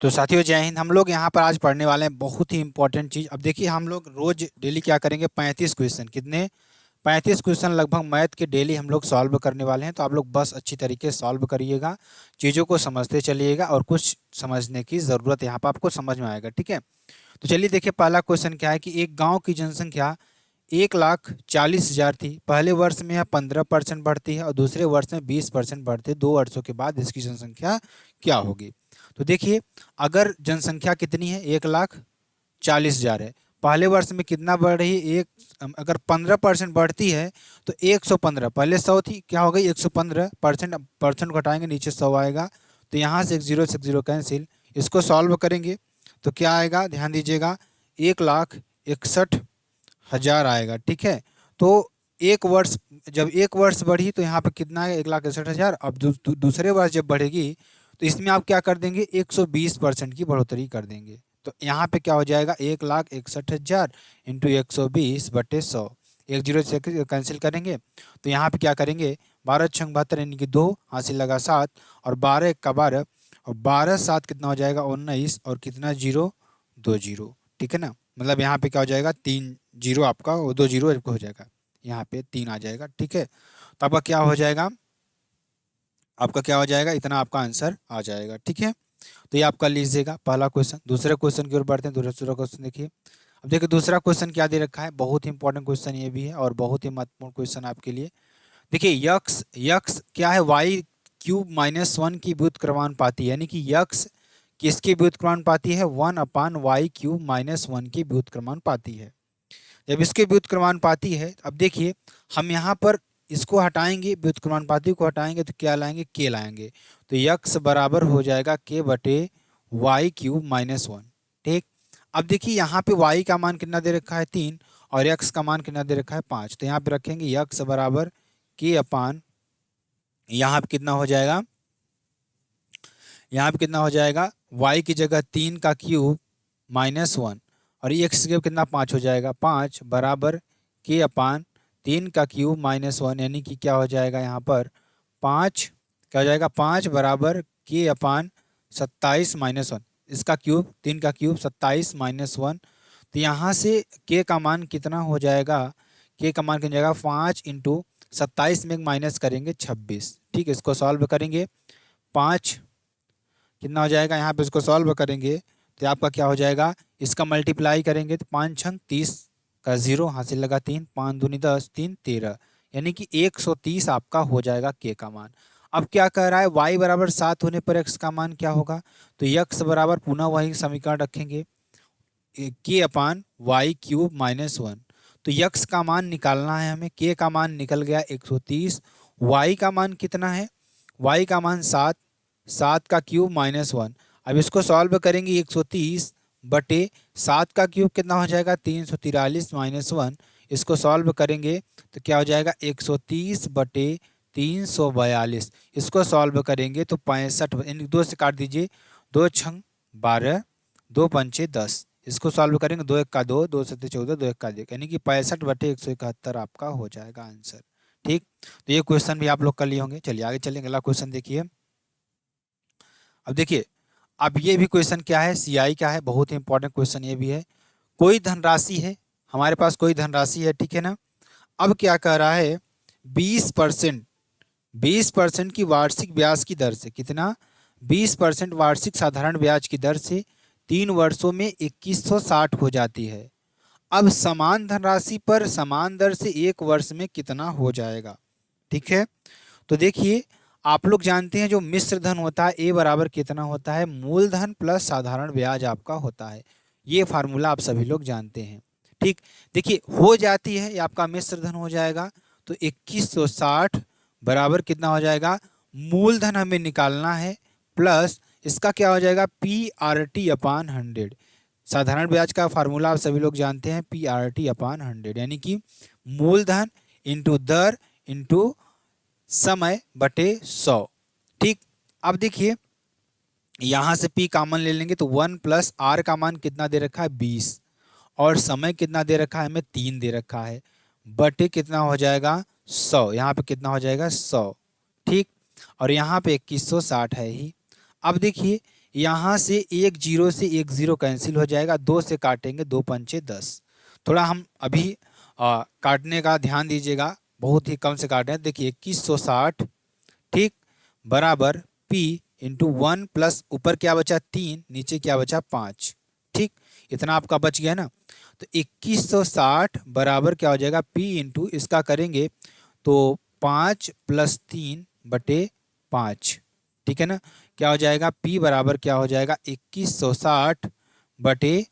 तो साथियों जय हिंद। हम लोग यहाँ पर आज पढ़ने वाले हैं बहुत ही इंपॉर्टेंट चीज। अब देखिए हम लोग रोज डेली क्या करेंगे, 35 क्वेश्चन। कितने? 35 क्वेश्चन लगभग मैथ के डेली हम लोग सॉल्व करने वाले हैं। तो आप लोग बस अच्छी तरीके से सॉल्व करिएगा, चीज़ों को समझते चलिएगा और कुछ समझने की ज़रूरत यहाँ पर आपको समझ में आएगा। ठीक है, तो चलिए देखिए पहला क्वेश्चन क्या है कि एक गाँव की जनसंख्या 1,40,000 थी। पहले वर्ष में यह 15% बढ़ती है और दूसरे वर्ष में 20% बढ़ती है। 2 वर्षों के बाद इसकी जनसंख्या क्या होगी? तो देखिए अगर जनसंख्या कितनी है, 1,40,000 है, पहले वर्ष में कितना बढ़ रही है, एक अगर 15% बढ़ती है तो 115, पहले 100 थी, क्या हो गई 115%। परसेंट घटाएंगे नीचे 100 आएगा, तो यहाँ से एक जीरो कैंसिल। इसको सॉल्व करेंगे तो क्या आएगा, ध्यान दीजिएगा, 1,61,000 आएगा। ठीक है, तो एक वर्ष, जब एक वर्ष बढ़ी तो यहाँ पे कितना है, 1,61,000। अब दूसरे वर्ष जब बढ़ेगी तो इसमें आप क्या कर देंगे, 120% की बढ़ोतरी कर देंगे। तो यहाँ पे क्या हो जाएगा, 1,61,000 इंटू 120/100। एक जीरो से कैंसिल करेंगे तो यहाँ पे क्या करेंगे, 12×6 = 72, यानी कि 2 हासिल लगा 7 और 12×1 = 12 और 12×7 कितना हो जाएगा, 19 और कितना जीरो, 2 जीरो। ठीक है ना, मतलब यहाँ पे क्या हो जाएगा, 3 जीरो आपका, 2 जीरो हो जाएगा, यहाँ पे 3 आ जाएगा। ठीक है, तो आपका क्या हो जाएगा, आपका क्या हो जाएगा, इतना आपका आंसर आ जाएगा। ठीक है, तो ये आपका लीजिएगा पहला क्वेश्चन। दूसरे क्वेश्चन की ओर बढ़ते हैं। दूसरा क्वेश्चन देखिए। अब देखिए दूसरा क्वेश्चन क्या दे रखा है, बहुत ही इंपॉर्टेंट क्वेश्चन ये भी है और बहुत ही महत्वपूर्ण क्वेश्चन आपके लिए। देखिए यक्स यक्स क्या है, y³ - 1 की व्युत्क्रमानुपाती, यानी कि यक्स किसकी व्युत्क्रमानुपाती है, 1/y³ - 1 की व्युत्क्रमानुपाती है। जब इसके व्युत्क्रमानुपाती है, अब देखिए हम यहाँ पर इसको हटाएंगे, व्युत्क्रमानुपाती को हटाएंगे तो क्या लाएंगे, के लाएंगे। तो यक्स बराबर हो जाएगा k/y³ - 1। ठीक, अब देखिए यहाँ पे y का मान कितना दे रखा है, 3, और x का मान कितना दे रखा है, 5। तो यहाँ पे रखेंगे यक्स बराबर k/, यहाँ पे कितना हो जाएगा, यहाँ पे कितना हो जाएगा, y की जगह 3 का क्यूब - 1 और x की जगह कितना, 5 हो जाएगा, 5 बराबर k/3 का क्यूब - 1, यानी कि क्या हो जाएगा यहाँ पर 5, क्या हो जाएगा, 5 बराबर k/27 - 1, इसका क्यूब, 3 का क्यूब 27 - 1। तो यहाँ से k का मान कितना हो जाएगा, k का मान कितना जाएगा, 5 इंटू 27 में माइनस करेंगे 26। ठीक है, इसको सॉल्व करेंगे, 5 कितना हो जाएगा, यहाँ पे इसको सॉल्व करेंगे तो आपका क्या हो जाएगा, इसका मल्टीप्लाई करेंगे तो 5×6 = 30 का 0 हासिल लगा 3, 5 दूनी 10, 3 13, यानी कि 130 आपका हो जाएगा के का मान। अब क्या कह रहा है, y बराबर 7 होने पर x का मान क्या होगा, तो x बराबर पुनः वही समीकरण रखेंगे, k/y³ - 1। तो यक्स का मान निकालना है हमें, के का मान निकल गया 130, y का मान कितना है, y का मान 7, 7 का क्यूब -1। अब इसको सॉल्व करेंगे, 130/7 का क्यूब कितना हो जाएगा, 343 - 1। इसको सॉल्व करेंगे तो क्या हो जाएगा, 130/342। इसको सॉल्व करेंगे तो 65, यानी 2 से काट दीजिए, 2×6 = 12, 2×5 = 10। इसको सॉल्व करेंगे, 2×1 = 2, 2×7 = 14, 2×1 = 1, यानी कि 65/171 आपका हो जाएगा आंसर। ठीक, तो ये क्वेश्चन भी आप लोग कर लिए होंगे। चलिए आगे चलेंगे, अगला क्वेश्चन देखिए। अब देखिए, अब ये भी क्वेश्चन क्या है, सीआई का है, बहुत ही इंपॉर्टेंट क्वेश्चन ये भी है। कोई धनराशि है हमारे पास, कोई धनराशि है, ठीक है ना। अब क्या कह रहा है, 20% 20% की वार्षिक ब्याज की दर से, कितना, 20% वार्षिक साधारण ब्याज की दर से 3 वर्षों में 2160 हो जाती है। अब समान धनराशि पर समान दर से 1 वर्ष में कितना हो जाएगा। ठीक है, तो देखिए आप लोग जानते हैं जो मिश्र धन होता है, ए बराबर कितना होता है, मूलधन प्लस साधारण ब्याज आपका होता है। ये फार्मूला आप सभी लोग जानते हैं। ठीक, देखिए हो जाती है, ये आपका मिश्र धन हो जाएगा। तो 2160 बराबर कितना हो जाएगा, मूलधन हमें निकालना है प्लस इसका क्या हो जाएगा, PRT/100। साधारण ब्याज का फार्मूला आप सभी लोग जानते हैं, PRT/100, यानी कि मूलधन इंटू दर इंटू समय/100। ठीक, अब देखिए यहां से P कॉमन ले लेंगे तो 1 + R का मान कितना दे रखा है, 20, और समय कितना दे रखा है हमें, 3 दे रखा है, बटे कितना हो जाएगा, 100। यहाँ पे कितना हो जाएगा, 100। ठीक, और यहाँ पे 2160 है ही। अब देखिए यहाँ से एक जीरो से एक जीरो कैंसिल हो जाएगा, 2 से काटेंगे, 2 पंचे 10। थोड़ा हम अभी काटने का ध्यान दीजिएगा, बहुत ही कम से काट रहे हैं। देखिए 2160 ठीक बराबर P इंटू 1 प्लस ऊपर क्या बचा 3, नीचे क्या बचा 5, ठीक इतना आपका बच गया ना। तो 2160 बराबर क्या हो जाएगा P इंटू इसका करेंगे तो 5 प्लस 3 बटे 5, ठीक है ना। क्या हो जाएगा P बराबर क्या हो जाएगा 2160 बटे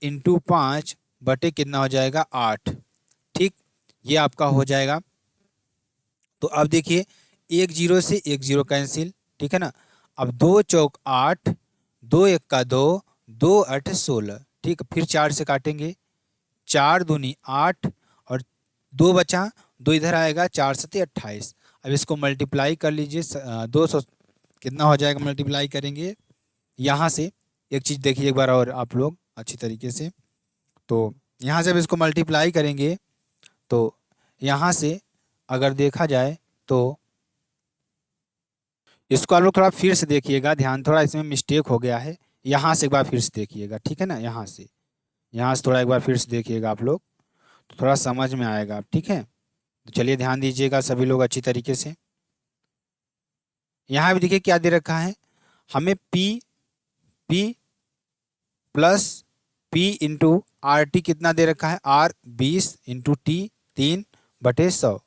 इंटू 5 बटे कितना हो जाएगा 8, ठीक ये आपका हो जाएगा। तो अब देखिए एक जीरो से एक जीरो कैंसिल, ठीक है ना। अब 2 चौक 8, 2 एक का 2, 2 8 16, ठीक फिर 4 से काटेंगे, 4 दूनी 8 और 2 बचा, 2 इधर आएगा, 4 सत्ते 28। अब इसको मल्टीप्लाई कर लीजिए, 200 कितना हो जाएगा मल्टीप्लाई करेंगे यहाँ से। एक चीज़ देखिए एक बार और आप लोग अच्छी तरीके से, तो यहाँ से अब इसको मल्टीप्लाई करेंगे तो यहाँ से अगर देखा जाए तो इसको आप लोग थोड़ा फिर से देखिएगा, ध्यान थोड़ा इसमें मिस्टेक हो गया है। यहाँ से एक बार फिर से देखिएगा, ठीक है ना। यहाँ से थोड़ा एक बार फिर से देखिएगा आप लोग, तो थोड़ा समझ में आएगा, ठीक है। तो चलिए ध्यान दीजिएगा सभी लोग अच्छी तरीके से। यहाँ भी देखिए क्या दे रखा है हमें, P plus P into RT कितना दे रखा है R 20 इंटू T 3 बटे 100।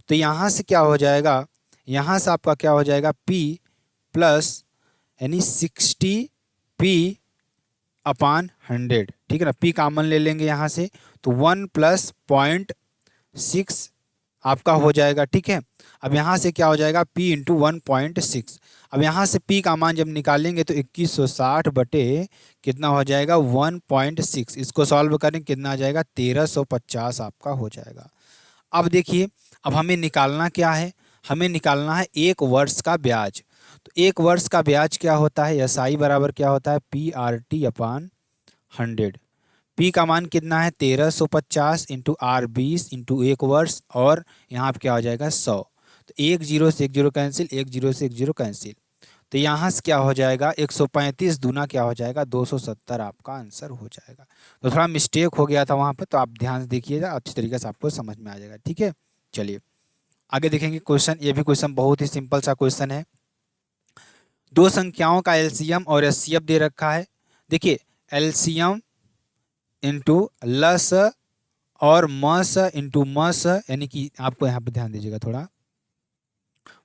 तो यहाँ से क्या हो जाएगा, यहाँ से आपका क्या हो जाएगा P प्लस यानी 60P अपान 100, ठीक है ना। P कॉमन ले लेंगे यहाँ से, तो 1 प्लस 0.6 आपका हो जाएगा, ठीक है। अब यहाँ से क्या हो जाएगा P इंटू 1.6। अब यहाँ से P का मान जब निकालेंगे तो 2160 बटे कितना हो जाएगा 1.6, इसको सॉल्व करें कितना आ जाएगा 1350 आपका हो जाएगा। अब देखिए अब हमें निकालना क्या है, हमें निकालना है एक वर्ष का ब्याज। तो एक वर्ष का ब्याज क्या होता है, SI बराबर क्या होता है PRT अपान 100। P का मान कितना है 1350 इंटू R 20 इंटू एक वर्ष, और यहाँ पे क्या हो जाएगा 100। तो एक जीरो से एक जीरो कैंसिल, एक जीरो से एक जीरो कैंसिल, तो यहाँ से क्या हो जाएगा 135 दूना क्या हो जाएगा 270 आपका आंसर हो जाएगा। तो थोड़ा मिस्टेक हो गया था वहाँ पर, तो आप ध्यान से देखिएगा, अच्छी तरीके से आपको समझ में आ जाएगा, ठीक है। चलिए आगे देखेंगे क्वेश्चन। ये भी क्वेश्चन बहुत ही सिंपल सा क्वेश्चन है। दो संख्याओं का LCM और HCF दे रखा है। देखिए LCM इंटू लस और मस इंटू मस, यानी कि आपको यहाँ पे ध्यान दीजिएगा थोड़ा,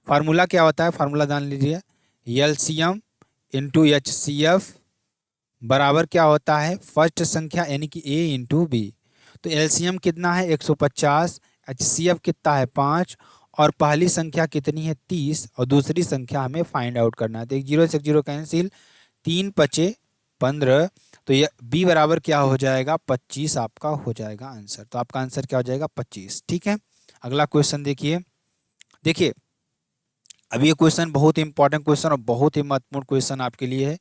फार्मूला क्या होता है, फार्मूला जान लीजिए। LCM इंटू HCF बराबर क्या होता है फर्स्ट संख्या यानी कि A इंटू बी। तो LCM कितना है 150, HCF कितना है 5, और पहली संख्या कितनी है 30 और दूसरी संख्या हमें फाइंड आउट करना है। तो एक जीरो से एक जीरो कैंसिल, 3 पचे 15, तो ये B बराबर क्या हो जाएगा 25 आपका हो जाएगा आंसर। तो आपका आंसर क्या हो जाएगा 25, ठीक है। अगला क्वेश्चन देखिए। देखिए अब ये क्वेश्चन बहुत ही इंपॉर्टेंट क्वेश्चन और बहुत ही महत्वपूर्ण क्वेश्चन आपके लिए है।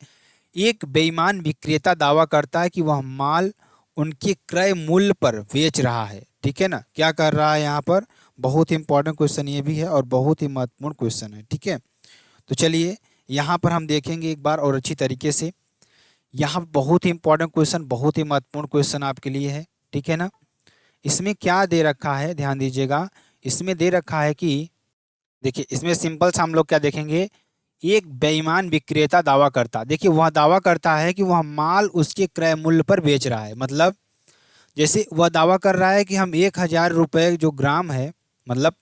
एक बेईमान विक्रेता दावा करता है कि वह माल उनके क्रय मूल्य पर बेच रहा है, ठीक है ना। क्या कर रहा है यहाँ पर, बहुत ही इंपॉर्टेंट क्वेश्चन ये भी है और बहुत ही महत्वपूर्ण क्वेश्चन है, ठीक है। तो चलिए यहाँ पर हम देखेंगे एक बार और अच्छी तरीके से। यहाँ बहुत ही इंपॉर्टेंट क्वेश्चन, बहुत ही महत्वपूर्ण क्वेश्चन आपके लिए है, ठीक है ना। इसमें क्या दे रखा है ध्यान दीजिएगा। इसमें दे रखा है कि देखिए इसमें सिंपल सा हम लोग क्या देखेंगे, एक बेईमान विक्रेता दावा करता, देखिए वह दावा करता है कि वह माल उसके क्रय मूल्य पर बेच रहा है। मतलब जैसे वह दावा कर रहा है कि हम 1000 रुपये जो ग्राम है, मतलब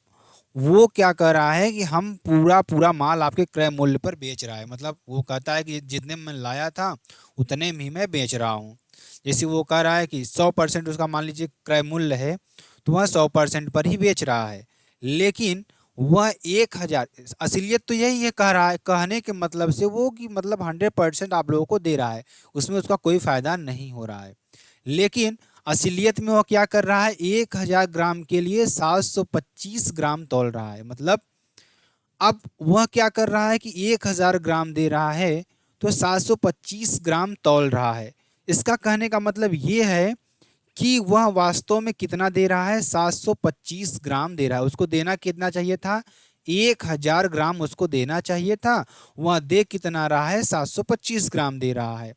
वो क्या कर रहा है कि हम पूरा माल आपके क्रय मूल्य पर बेच रहा है। मतलब वो कहता है कि जितने में लाया था उतने में ही मैं बेच रहा हूँ। जैसे वो कह रहा है कि 100% उसका मान लीजिए क्रय मूल्य है, तो वह 100% पर ही बेच रहा है, लेकिन वह 1000, असलियत तो यही है कह रहा है, कहने के मतलब से वो कि मतलब 100% आप लोगों को दे रहा है, उसमें उसका कोई फायदा नहीं हो रहा है। लेकिन असलियत में वो क्या कर रहा है 1000 ग्राम के लिए 725 ग्राम तौल रहा है। मतलब अब वह क्या कर रहा है कि 1000 ग्राम दे रहा है तो 725 ग्राम तौल रहा है। इसका कहने का मतलब ये है कि वह वास्तव में कितना दे रहा है 725 ग्राम दे रहा है। उसको देना कितना चाहिए था 1000 ग्राम उसको देना चाहिए था, वह दे कितना रहा है, 725 ग्राम दे रहा है।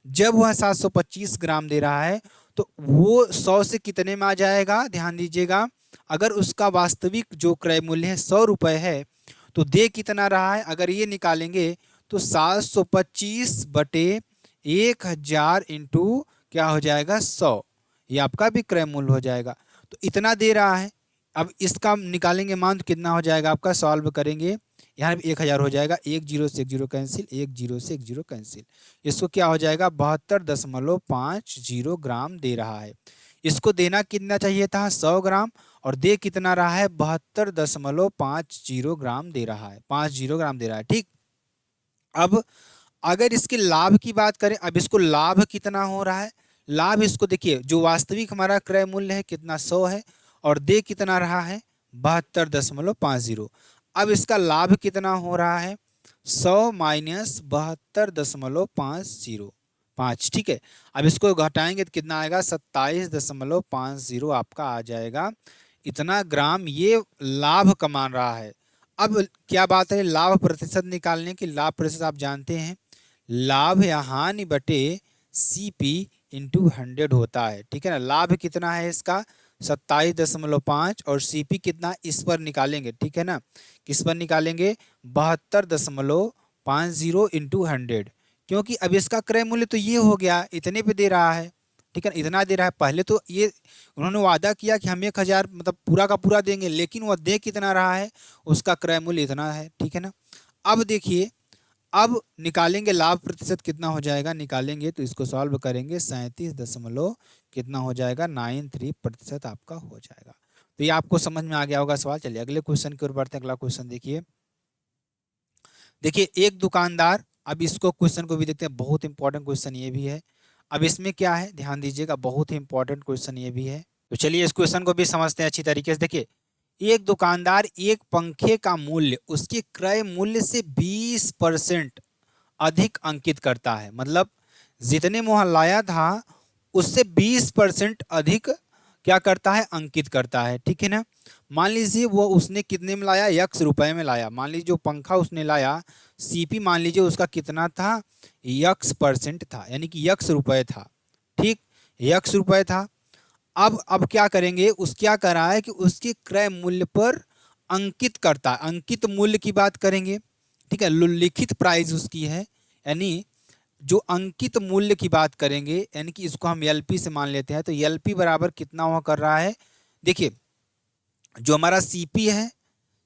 जब वह 725 ग्राम दे रहा है तो वो 100 से कितने में आ जाएगा, ध्यान दीजिएगा। अगर उसका वास्तविक जो क्रय मूल्य है 100 रुपये है तो दे कितना रहा है, अगर ये निकालेंगे तो 725 बटे 1000 इंटू क्या हो जाएगा, 100, ये आपका भी क्रय मूल्य हो जाएगा। तो इतना दे रहा है। अब इसका निकालेंगे मान तो कितना हो जाएगा आपका, सॉल्व करेंगे, यहाँ भी 1000 हो जाएगा, 10 से 10 कैंसिल, 10 से 10 कैंसिल, इसको क्या हो जाएगा 72.50 ग्राम दे रहा है। इसको देना कितना चाहिए था, 100 ग्राम, और दे कितना रहा है, 72.50 ग्राम दे रहा है, 50 ग्राम दे रहा है। ठीक, अब अगर इसके लाभ की बात करें, अब इसको लाभ कितना हो रहा है, लाभ इसको देखिए, जो वास्तविक हमारा क्रय मूल्य है कितना 100 है, और दे कितना रहा है 72.50। अब इसका लाभ कितना हो रहा है, 100 माइनस 72.50, ठीक है। अब इसको घटाएंगे तो कितना आएगा, 27.50 आपका आ जाएगा। इतना ग्राम ये लाभ कमा रहा है। अब क्या बात है लाभ प्रतिशत निकालने की, लाभ प्रतिशत आप जानते हैं, लाभ या हानि बटे CP इंटू 100 होता है, ठीक है ना। लाभ कितना है इसका 27.5 और CP कितना इस पर निकालेंगे, ठीक है ना, किस पर निकालेंगे 72.50 इंटू 100, क्योंकि अब इसका क्रय मूल्य तो ये हो गया, इतने पे दे रहा है, ठीक है ना, इतना दे रहा है। पहले तो ये उन्होंने वादा किया कि हम 1000 मतलब पूरा का पूरा देंगे, लेकिन वह दे कितना रहा है, उसका क्रय मूल्य इतना है, ठीक है ना। अब देखिए, अब निकालेंगे लाभ प्रतिशत कितना हो जाएगा, निकालेंगे तो इसको सॉल्व करेंगे 37 कितना हो जाएगा 93% आपका हो जाएगा। तो ये आपको समझ में आ गया होगा सवाल। चलिए अगले क्वेश्चन की ओर बढ़ते हैं। अगला क्वेश्चन देखिए, देखिए एक दुकानदार, अब इसको क्वेश्चन को भी देखते हैं, बहुत इंपॉर्टेंट क्वेश्चन ये भी है। अब इसमें क्या है ध्यान दीजिएगा, बहुत ही इंपॉर्टेंट क्वेश्चन ये भी है। तो चलिए इस क्वेश्चन को भी समझते हैं अच्छी तरीके से। देखिए एक दुकानदार एक पंखे का मूल्य उसके क्रय मूल्य से 20% अधिक अंकित करता है, मतलब जितने में वह लाया था उससे 20% अधिक क्या करता है, अंकित करता है, ठीक है ना। मान लीजिए वो उसने कितने में लाया, x रुपए में लाया। मान लीजिए जो पंखा उसने लाया CP मान लीजिए उसका कितना था, x% था, यानी कि x रुपए था, ठीक, x रुपए था। अब क्या करेंगे, उस क्या कर रहा है कि उसके क्रय मूल्य पर अंकित करता है, अंकित मूल्य की बात करेंगे, ठीक है, लिखित प्राइस उसकी है, यानी जो अंकित मूल्य की बात करेंगे, यानी कि इसको हम LP से मान लेते हैं, तो LP बराबर कितना हुआ कर रहा है, देखिए जो हमारा CP है,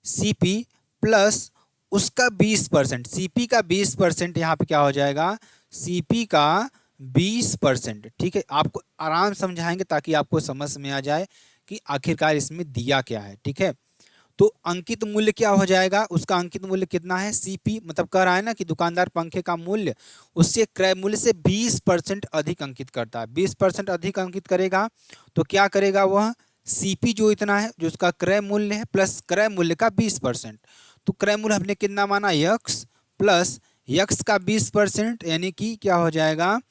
CP प्लस उसका 20%, CP का 20% यहाँ पे क्या हो जाएगा, CP का 20%, ठीक है। आपको आराम समझाएंगे ताकि आपको समझ में आ जाए कि आखिरकार इसमें दिया क्या है, ठीक है। तो अंकित मूल्य क्या हो जाएगा, उसका अंकित मूल्य कितना है, CP, मतलब कह रहा है ना कि दुकानदार पंखे का मूल्य उससे क्रय मूल्य से 20% अधिक अंकित करता है। 20% अधिक अंकित करेगा तो क्या करेगा वह, CP जो इतना है जो उसका क्रय मूल्य है प्लस क्रय मूल्य का 20%, तो क्रय मूल्य हमने कितना माना x प्लस x का 20%, यानी कि क्या हो जाएगा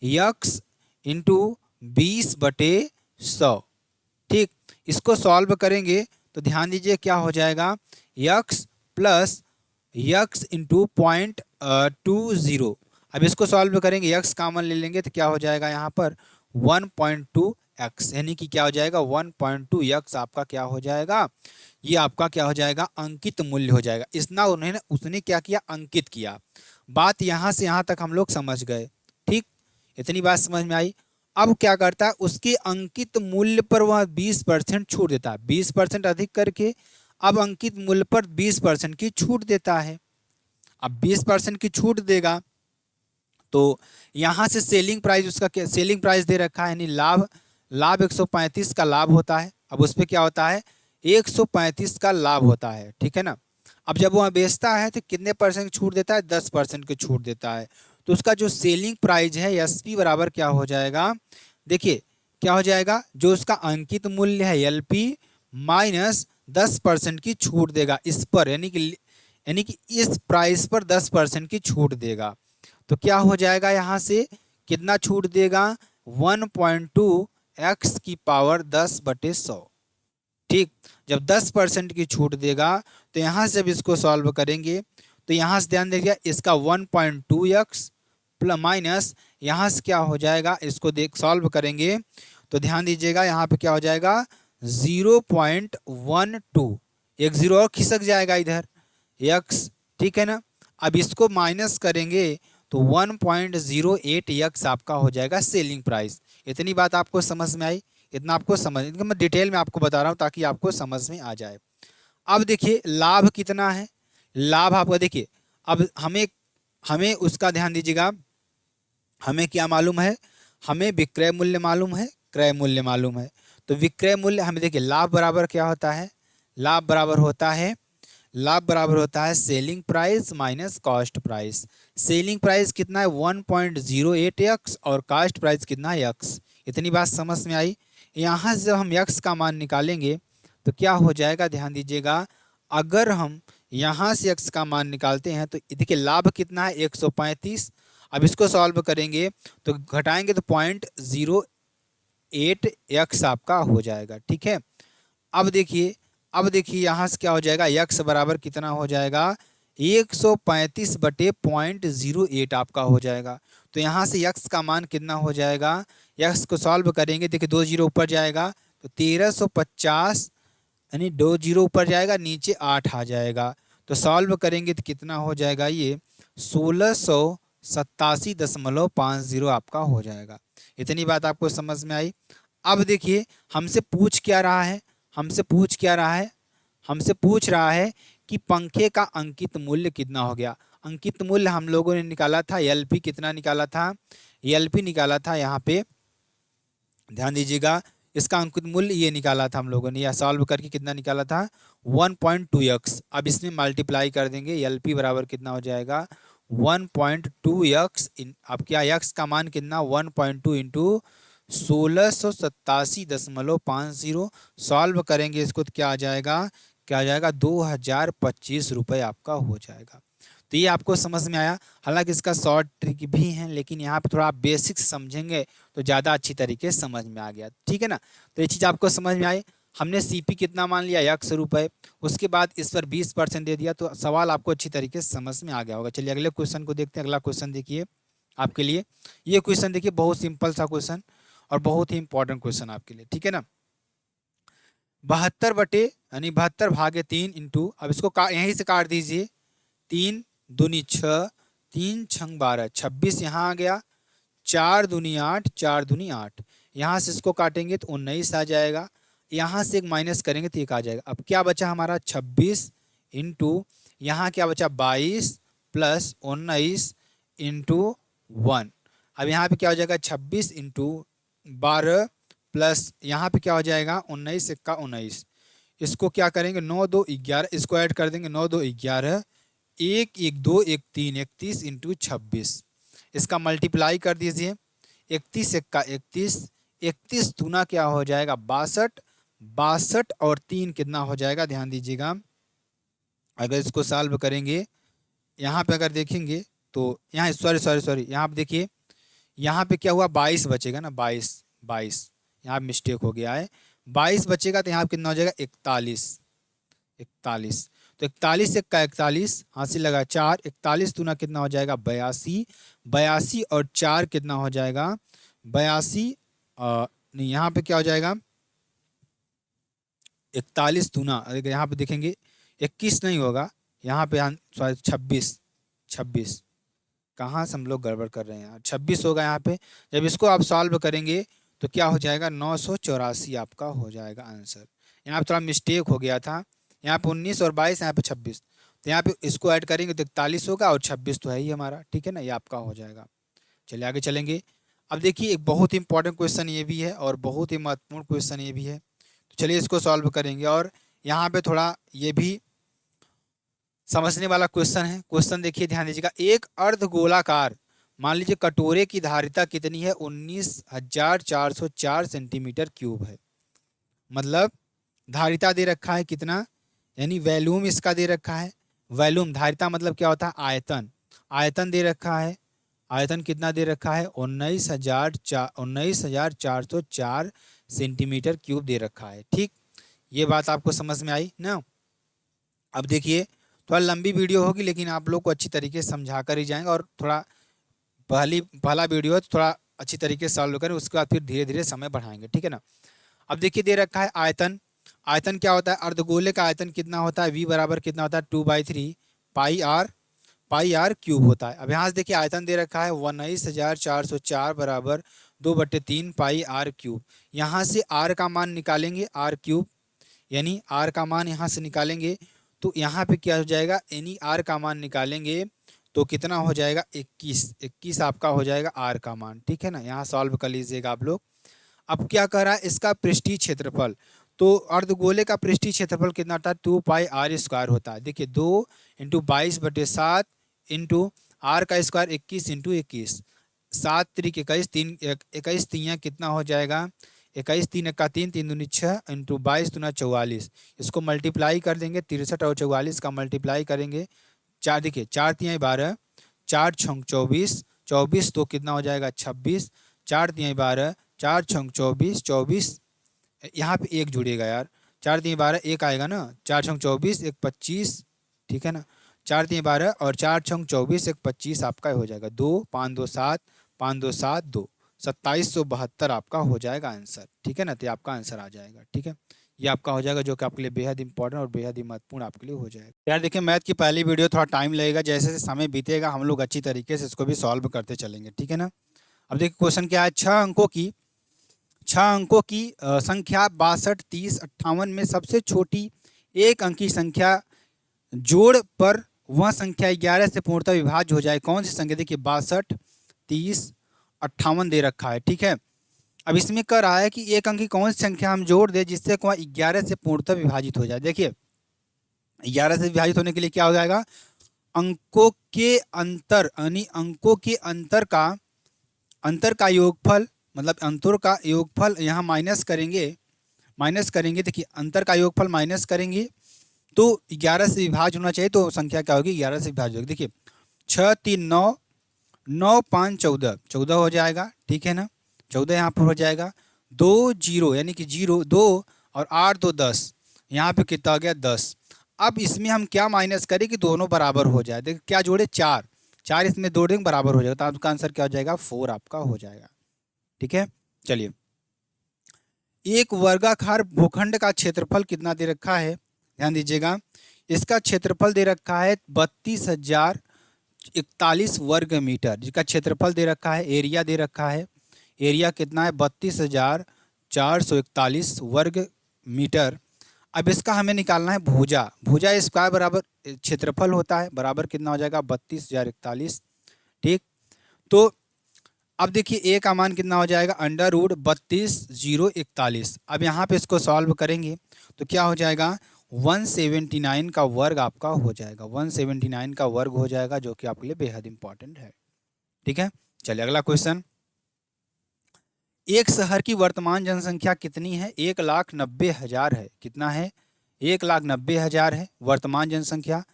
x इंटू 20/100, ठीक। इसको सॉल्व करेंगे तो ध्यान दीजिए क्या हो जाएगा, x प्लस x इंटू 0.20। अब इसको सॉल्व करेंगे, x कॉमन ले लेंगे तो क्या हो जाएगा यहाँ पर 1.2x, यानी कि क्या हो जाएगा 1.2x आपका क्या हो जाएगा, ये आपका क्या हो जाएगा अंकित मूल्य हो जाएगा। इतना उन्होंने उसने क्या किया, अंकित किया। बात यहाँ से यहाँ तक हम लोग समझ गए, ठीक, इतनी बात समझ में आई। अब क्या करता है, उसके अंकित मूल्य पर वह 20% छूट देता है, 20% अधिक करके अब अंकित मूल्य पर 20% की छूट देता है। अब 20% की छूट देगा तो यहाँ से सेलिंग प्राइस उसका क्या, सेलिंग प्राइस दे रखा है, यानी लाभ 135 का लाभ होता है। अब उस पर क्या होता है 135 का लाभ होता है, ठीक है ना। अब जब वह बेचता है तो कितने परसेंट की छूट देता है, 10% की छूट देता है। तो उसका जो सेलिंग प्राइस है SP बराबर क्या हो जाएगा, देखिए क्या हो जाएगा, जो उसका अंकित मूल्य है LP माइनस 10% की छूट देगा इस पर, यानी कि इस प्राइस पर 10% की छूट देगा। तो क्या हो जाएगा, यहाँ से कितना छूट देगा 1.2x की पावर 10/100, ठीक। जब 10% की छूट देगा तो यहाँ से जब इसको सॉल्व करेंगे तो यहाँ से ध्यान देखिए, इसका 1.2x प्लस माइनस यहाँ से क्या हो जाएगा, इसको देख सॉल्व करेंगे तो ध्यान दीजिएगा यहाँ पे क्या हो जाएगा 0.12, एक जीरो और खिसक जाएगा इधर x, ठीक है ना। अब इसको माइनस करेंगे तो 1.08x आपका हो जाएगा सेलिंग प्राइस। इतनी बात आपको समझ में आई? इतना आपको समझ, मैं डिटेल में आपको बता रहा हूँ ताकि आपको समझ में आ जाए। अब देखिए लाभ कितना है, लाभ आपका देखिए, अब हमें हमें उसका ध्यान दीजिएगा, हमें क्या मालूम है, हमें विक्रय मूल्य मालूम है, क्रय मूल्य मालूम है। तो विक्रय मूल्य हमें देखिए लाभ बराबर क्या होता है, लाभ बराबर होता है, लाभ बराबर होता है selling price minus cost price. Selling price कितना है 1.08x और कॉस्ट प्राइस कितना है x। इतनी बात समझ में आई? यहाँ से जब हम x का मान निकालेंगे तो क्या हो जाएगा, ध्यान दीजिएगा, अगर हम यहाँ से x का मान निकालते हैं तो देखिए लाभ कितना है 135। अब इसको सॉल्व करेंगे तो घटाएंगे तो 0.08x आपका हो जाएगा, ठीक है। अब देखिए, अब देखिए यहाँ से क्या हो जाएगा, x बराबर कितना हो जाएगा 135/0.08 आपका हो जाएगा। तो यहाँ से x का मान कितना हो जाएगा, x को सॉल्व करेंगे, देखिए 2 जीरो ऊपर जाएगा तो 1350, यानी 2 जीरो ऊपर जाएगा नीचे 8 आ जाएगा। तो सॉल्व करेंगे तो कितना हो जाएगा, ये 1687.50 आपका हो जाएगा। इतनी बात आपको समझ में आई? अब देखिए हमसे पूछ क्या रहा है, हमसे पूछ क्या रहा है, हमसे पूछ रहा है कि पंखे का अंकित मूल्य कितना हो गया। अंकित मूल्य हम लोगों ने निकाला था एलपी, कितना निकाला था, एलपी निकाला था, यहाँ पे ध्यान दीजिएगा, इसका अंकित मूल्य ये निकाला था हम लोगों ने, या सॉल्व करके कितना निकाला था 1.2x। अब इसमें मल्टीप्लाई कर देंगे, एलपी बराबर कितना हो जाएगा 1.2x। अब क्या x का मान कितना 1.2 इंटू 1687.50। सॉल्व करेंगे इसको तो क्या आ जाएगा, क्या आ जाएगा 2025 रुपये आपका हो जाएगा। तो ये आपको समझ में आया? हालांकि इसका शॉर्ट ट्रिक भी है, लेकिन यहाँ पे थोड़ा आप बेसिक्स समझेंगे तो ज़्यादा अच्छी तरीके से समझ में आ गया, ठीक है ना। तो ये चीज़ आपको समझ में आई। हमने सीपी कितना मान लिया 100 रुपये, उसके बाद इस पर 20% दे दिया, तो सवाल आपको अच्छी तरीके से समझ में आ गया होगा। चलिए अगले क्वेश्चन को देखते हैं। अगला क्वेश्चन देखिए आपके लिए, ये क्वेश्चन देखिए बहुत सिंपल सा क्वेश्चन और बहुत ही इंपॉर्टेंट क्वेश्चन आपके लिए, ठीक है ना। 72/72 इंटू, अब इसको यहीं से काट दीजिए, 3 दूनी 6, 3 छंग 12, 26 यहाँ आ गया, 4 दूनी 8, 4 दूनी 8, यहाँ से इसको काटेंगे तो 19 आ जाएगा, यहाँ से एक माइनस करेंगे तो एक आ जाएगा। अब क्या बचा हमारा 26 इंटू यहाँ क्या बचा 22 प्लस 19 इंटू 1। अब यहाँ पे क्या हो जाएगा 26 इंटू 12 प्लस यहाँ पे क्या हो जाएगा 19 का 19। इसको क्या करेंगे 9 2 11, इसको ऐड कर देंगे 9 2 11, 1 1 2 1 3, 31 इंटू 26। इसका मल्टीप्लाई कर दीजिए, 31 का 31, 31 दूना क्या हो जाएगा 62, 62 और 3 कितना हो जाएगा, ध्यान दीजिएगा। अगर इसको सॉल्व करेंगे यहाँ पे अगर देखेंगे तो यहाँ सॉरी यहाँ पे देखिए, यहाँ पे क्या हुआ 22 बचेगा ना, 22 यहाँ मिस्टेक हो गया है, 22 बचेगा तो यहाँ कितना हो जाएगा 41। तो 41 का 41 हासिल लगा 4, 41 दूना कितना हो जाएगा 82, 82 और 4 कितना हो जाएगा 82, नहीं यहाँ पे क्या हो जाएगा 41 दूना, अगर यहाँ पे देखेंगे 21 नहीं होगा, यहाँ पे 26 कहाँ से हम लोग गड़बड़ कर रहे हैं, 26 होगा यहाँ पे। जब इसको आप सॉल्व करेंगे तो क्या हो जाएगा 984 आपका हो जाएगा आंसर। यहाँ पे थोड़ा मिस्टेक हो गया था, यहाँ पे 19 और 22, यहाँ पे 26, तो यहाँ पे इसको ऐड करेंगे तो 41 होगा और 26 तो है ही हमारा, ठीक है ना, ये आपका हो जाएगा। चलिए आगे चलेंगे। अब देखिए एक बहुत ही इंपॉर्टेंट क्वेश्चन ये भी है और बहुत ही महत्वपूर्ण क्वेश्चन ये भी है, तो चलिए इसको सॉल्व करेंगे। और यहाँ पे थोड़ा ये भी समझने वाला क्वेश्चन है। क्वेश्चन देखिए ध्यान दीजिएगा, एक अर्धगोलाकार मान लीजिए कटोरे की धारिता कितनी है 19,404 सेंटीमीटर क्यूब है। मतलब धारिता दे रखा है कितना, यानी वैल्यूम इसका दे रखा है। वैल्यूम, धारिता मतलब क्या होता है आयतन, आयतन दे रखा है। आयतन कितना दे रखा है 19,404 सेंटीमीटर क्यूब दे रखा है। ठीक, ये बात आपको समझ में आई ना। अब देखिए थोड़ा लंबी वीडियो होगी, लेकिन आप लोग को अच्छी तरीके से समझा कर ही जाएंगे, और थोड़ा पहला वीडियो है तो थोड़ा अच्छी तरीके से सॉल्व करें, उसके बाद फिर धीरे धीरे समय बढ़ाएंगे, ठीक है ना। अब देखिए दे रखा है आयतन। आयतन क्या होता है, अर्धगोले का आयतन कितना होता है, v बराबर कितना होता है 2/3 पाई आर क्यूब होता है। अब यहाँ से देखिए आयतन दे रखा है 19,404 बराबर 2/3 पाई आर क्यूब। यहाँ से आर का मान निकालेंगे, आर क्यूब यानी आर का मान यहाँ से निकालेंगे तो यहाँ पे क्या हो जाएगा, यानी आर का मान निकालेंगे तो कितना हो जाएगा 21 आपका हो जाएगा आर का मान, ठीक है ना। यहाँ सॉल्व कर लीजिएगा आप लोग। अब क्या कह रहा है, इसका पृष्ठीय क्षेत्रफल, तो अर्धगोले का पृष्ठीय क्षेत्रफल कितना होता है 2 पाई r² होता है। देखिए 2 × 22/7 इंटू आर का स्क्वायर 21 × 21, 7 त्रिक 21, 21 तियाँ कितना हो जाएगा 21 3 का 3 3 दूनी 6 इंटू 22 दूना 44। इसको मल्टीप्लाई कर देंगे, 63 और 44 का मल्टीप्लाई करेंगे, 4 देखिए 4 तियाँ 12, 4 छंग 24, 24 तो कितना हो जाएगा 26, 4 तियाँ 12, 4 छंग 24, 24 यहाँ पे एक जुड़ेगा यार, 4 तियाँ 12 एक आएगा ना, 4 छंग 24 एक 25, ठीक है ना। 4 तियाँ 12 और 4 छंग 24 एक 25 आपका हो जाएगा 2 5 2 7 5 2 7 2 2772 आपका हो जाएगा आंसर, ठीक है ना। तो आपका आंसर आ जाएगा, ठीक है। ये आपका हो जाएगा, जो कि आपके लिए बेहद इंपॉर्टेंट और बेहद ही महत्वपूर्ण आपके लिए हो जाएगा। यार देखिए मैथ की पहली वीडियो थोड़ा टाइम लगेगा, जैसे जैसे समय बीतेगा हम लोग अच्छी तरीके से इसको भी सॉल्व करते चलेंगे, ठीक है ना। अब देखिए क्वेश्चन क्या है, 6 अंकों की संख्या 62 30 58 में सबसे छोटी एक अंकी संख्या जोड़ पर वह संख्या 11 से पूर्णतः विभाज्य हो जाए, कौन सी संख्या। देखिए 62 30 58 दे रखा है, ठीक है। अब इसमें कह रहा है कि एक अंक की कौन सी संख्या हम जोड़ दे जिससे वह 11 से पूर्णतः विभाजित हो जाए। देखिए 11 से विभाजित होने के लिए क्या हो जाएगा, अंकों के अंतर यानी अंकों के अंतर का योगफल, मतलब अंतर का योगफल यहाँ माइनस करेंगे। देखिए अंतर का योगफल माइनस करेंगे तो 11 से विभाज्य होना चाहिए, तो संख्या क्या होगी 11 से विभाज्य होगी। देखिए 6 3 9 9 5 14 14 हो जाएगा, ठीक है ना। 14 यहाँ पर हो जाएगा, 2 0 यानी कि 0 2 और 8 2 10, यहाँ पे कितना हो गया 10। अब इसमें हम क्या माइनस करें कि दोनों बराबर हो जाए। देखिए क्या जोड़े 4 इसमें जोड़ेंगे बराबर हो जाएगा, तो आपका आंसर क्या हो जाएगा 4 आपका हो जाएगा, ठीक है। चलिए एक वर्गाकार भूखंड का क्षेत्रफल कितना दे रखा है, ध्यान दीजिएगा। इसका क्षेत्रफल दे रखा है 32,041 वर्ग मीटर, जिसका क्षेत्रफल दे रखा है, एरिया दे रखा है, एरिया कितना है 32,441 वर्ग मीटर। अब इसका हमें निकालना है भुजा स्क्वायर बराबर क्षेत्रफल होता है, बराबर कितना हो जाएगा 32,041, ठीक। तो अब देखिए ए का मान कितना हो जाएगा √32,041। अब यहाँ पे इसको सॉल्व करेंगे तो क्या हो जाएगा 179 का वर्ग आपका हो जाएगा, 179 का वर्ग हो जाएगा, जो कि आपके लिए बेहद इंपॉर्टेंट है, ठीक है। चलिए अगला क्वेश्चन, एक शहर की वर्तमान जनसंख्या कितनी है, 1,90,000 है। कितना है 1,90,000 है वर्तमान जनसंख्या।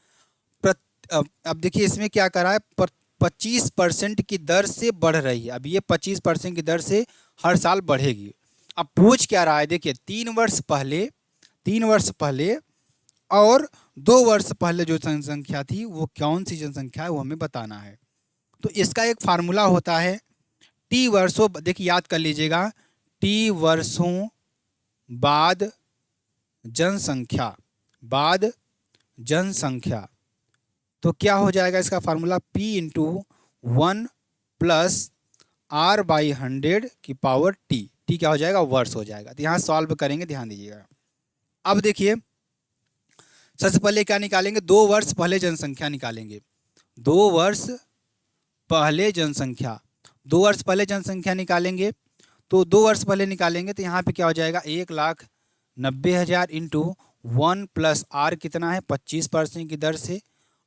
अब देखिए इसमें क्या कर रहा है 25% की दर से बढ़ रही है। अब ये 25% की दर से हर साल बढ़ेगी। अब पूछ क्या रहा है, देखिए 3 वर्ष पहले और 2 वर्ष पहले जो जनसंख्या थी वो कौन सी जनसंख्या है वो हमें बताना है। तो इसका एक फार्मूला होता है टी वर्षों, देखिए याद कर लीजिएगा, टी वर्षों बाद जनसंख्या, तो क्या हो जाएगा इसका फार्मूला P × 1 + R/100 की पावर T क्या हो जाएगा वर्ष हो जाएगा। तो यहाँ सॉल्व करेंगे, ध्यान दीजिएगा। अब देखिए सबसे पहले क्या निकालेंगे, 2 वर्ष पहले जनसंख्या निकालेंगे, 2 वर्ष पहले जनसंख्या निकालेंगे। तो 2 वर्ष पहले निकालेंगे तो यहाँ पे क्या हो जाएगा 1,90,000 × 1 + R कितना है 25% की दर से,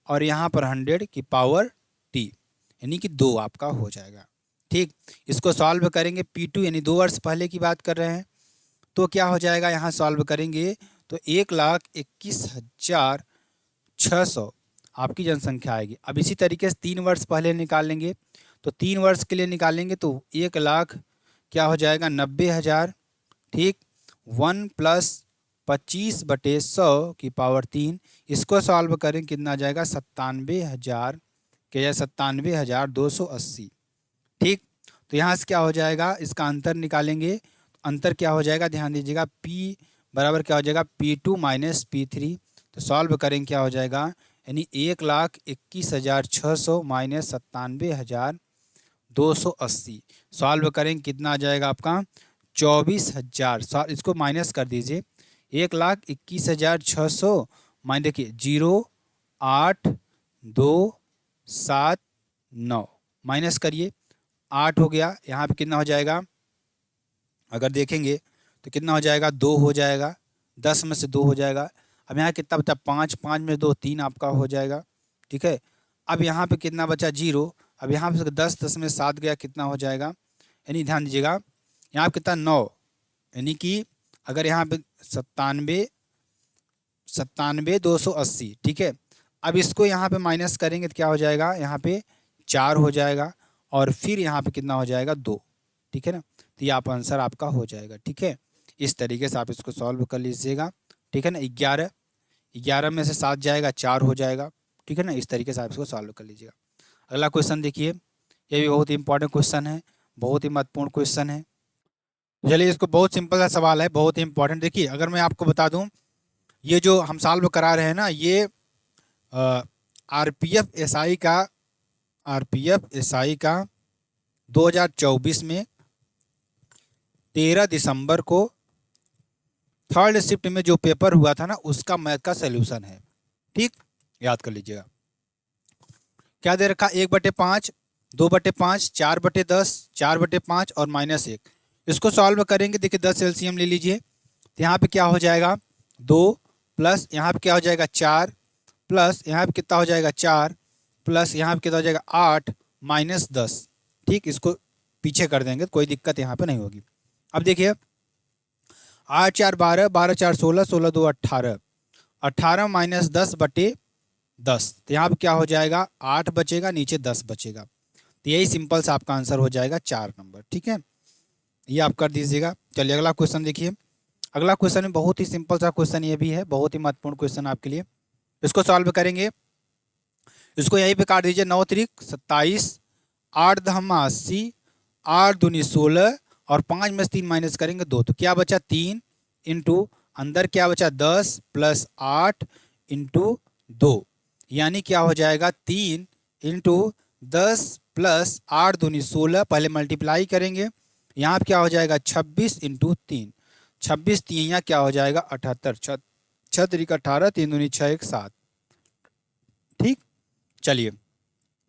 और यहाँ पर 100 की पावर T यानी कि 2 आपका हो जाएगा, ठीक। इसको सॉल्व करेंगे P2 यानी 2 वर्ष पहले की बात कर रहे हैं, तो क्या हो जाएगा यहाँ सॉल्व करेंगे तो 1,21,600 आपकी जनसंख्या आएगी। अब इसी तरीके से 3 वर्ष पहले निकालेंगे, तो 3 वर्ष के लिए निकालेंगे तो 1 लाख क्या हो जाएगा 90,000, ठीक। 1 + 25/100 की पावर 3। इसको सॉल्व करें कितना आ जाएगा 97,000 क्या 97,280। ठीक, तो यहाँ से क्या हो जाएगा, इसका अंतर निकालेंगे। अंतर क्या हो जाएगा, ध्यान दीजिएगा, P बराबर क्या हो जाएगा P2 माइनस P3। तो सॉल्व करें क्या हो जाएगा, यानी 1,21,600 माइनस 97,280। सॉल्व करें कितना आ जाएगा आपका 24,000। इसको माइनस कर दीजिए, 1,21,600 माइनस देखिए 0,8,2,7,9 माइनस करिए 8 हो गया। यहाँ पे कितना हो जाएगा, अगर देखेंगे तो कितना हो जाएगा 2 हो जाएगा, 10 में से 2 हो जाएगा। अब यहाँ कितना बचा 5, 5 में 2 3 आपका हो जाएगा। ठीक है, अब यहाँ पे कितना बचा 0। अब यहाँ पे 10, 10 में 7 गया, कितना हो जाएगा, यानी ध्यान दीजिएगा यहाँ पे कितना 9, यानी कि अगर यहाँ पे 97,280। ठीक है, अब इसको यहाँ पे माइनस करेंगे तो क्या हो जाएगा, यहाँ पे 4 हो जाएगा और फिर यहाँ पे कितना हो जाएगा 2। ठीक है ना, तो ये आप आंसर आपका हो जाएगा। ठीक है, इस तरीके से आप इसको सॉल्व कर लीजिएगा। ठीक है ना, 11 में से 7 जाएगा 4 हो जाएगा। ठीक है ना, इस तरीके से आप इसको सॉल्व कर लीजिएगा। अगला क्वेश्चन देखिए, ये भी बहुत ही इंपॉर्टेंट क्वेश्चन है, बहुत ही महत्वपूर्ण क्वेश्चन है। चलिए, इसको बहुत सिंपल सा सवाल है, बहुत ही इंपॉर्टेंट। देखिए, अगर मैं आपको बता दूं, ये जो हम सॉल्व करा रहे हैं ना, ये आरपीएफ एसआई का 2024 में 13 दिसंबर को 3rd शिफ्ट में जो पेपर हुआ था ना, उसका मैथ का सोल्यूशन है। ठीक, याद कर लीजिएगा। क्या दे रखा, 1/5, 2/5, 4/10, 4/5 और -1। इसको सॉल्व करेंगे, देखिए 10 एलसीएम ले लीजिए, तो यहाँ पे क्या हो जाएगा 2 प्लस यहाँ पे क्या हो जाएगा 4 प्लस यहाँ पे कितना हो जाएगा 4 प्लस यहाँ पे कितना हो जाएगा 8 -10। ठीक, इसको पीछे कर देंगे, कोई दिक्कत यहाँ पे नहीं होगी। अब देखिए 8 4 12, 12 4 16, 16 2 18, 18 - 10/10। तो यहाँ पे क्या हो जाएगा 8 बचेगा, नीचे 10 बचेगा। तो यही सिंपल सा आपका आंसर हो जाएगा 4 नंबर। ठीक है, ये आप कर दीजिएगा। चलिए अगला क्वेश्चन देखिए। अगला क्वेश्चन में बहुत ही सिंपल सा क्वेश्चन ये भी है, बहुत ही महत्वपूर्ण क्वेश्चन आपके लिए। इसको सॉल्व करेंगे, इसको यहीं पे काट दीजिए। 9 त्रिक 27, 8 दहमा 80, 8 दूनी 16 और 5 में से 3 माइनस करेंगे 2, तो क्या बचा 3 इंटू अंदर क्या बचा 10 प्लस 8 इंटू 2, यानी क्या हो जाएगा 3 इंटू 10 प्लस 8 दूनी 16। पहले मल्टीप्लाई करेंगे, यहाँ पे क्या हो जाएगा 26 इंटू 3, 26 3 क्या हो जाएगा 78, 6 3 18, 3 दूनी 6 1 7। ठीक, चलिए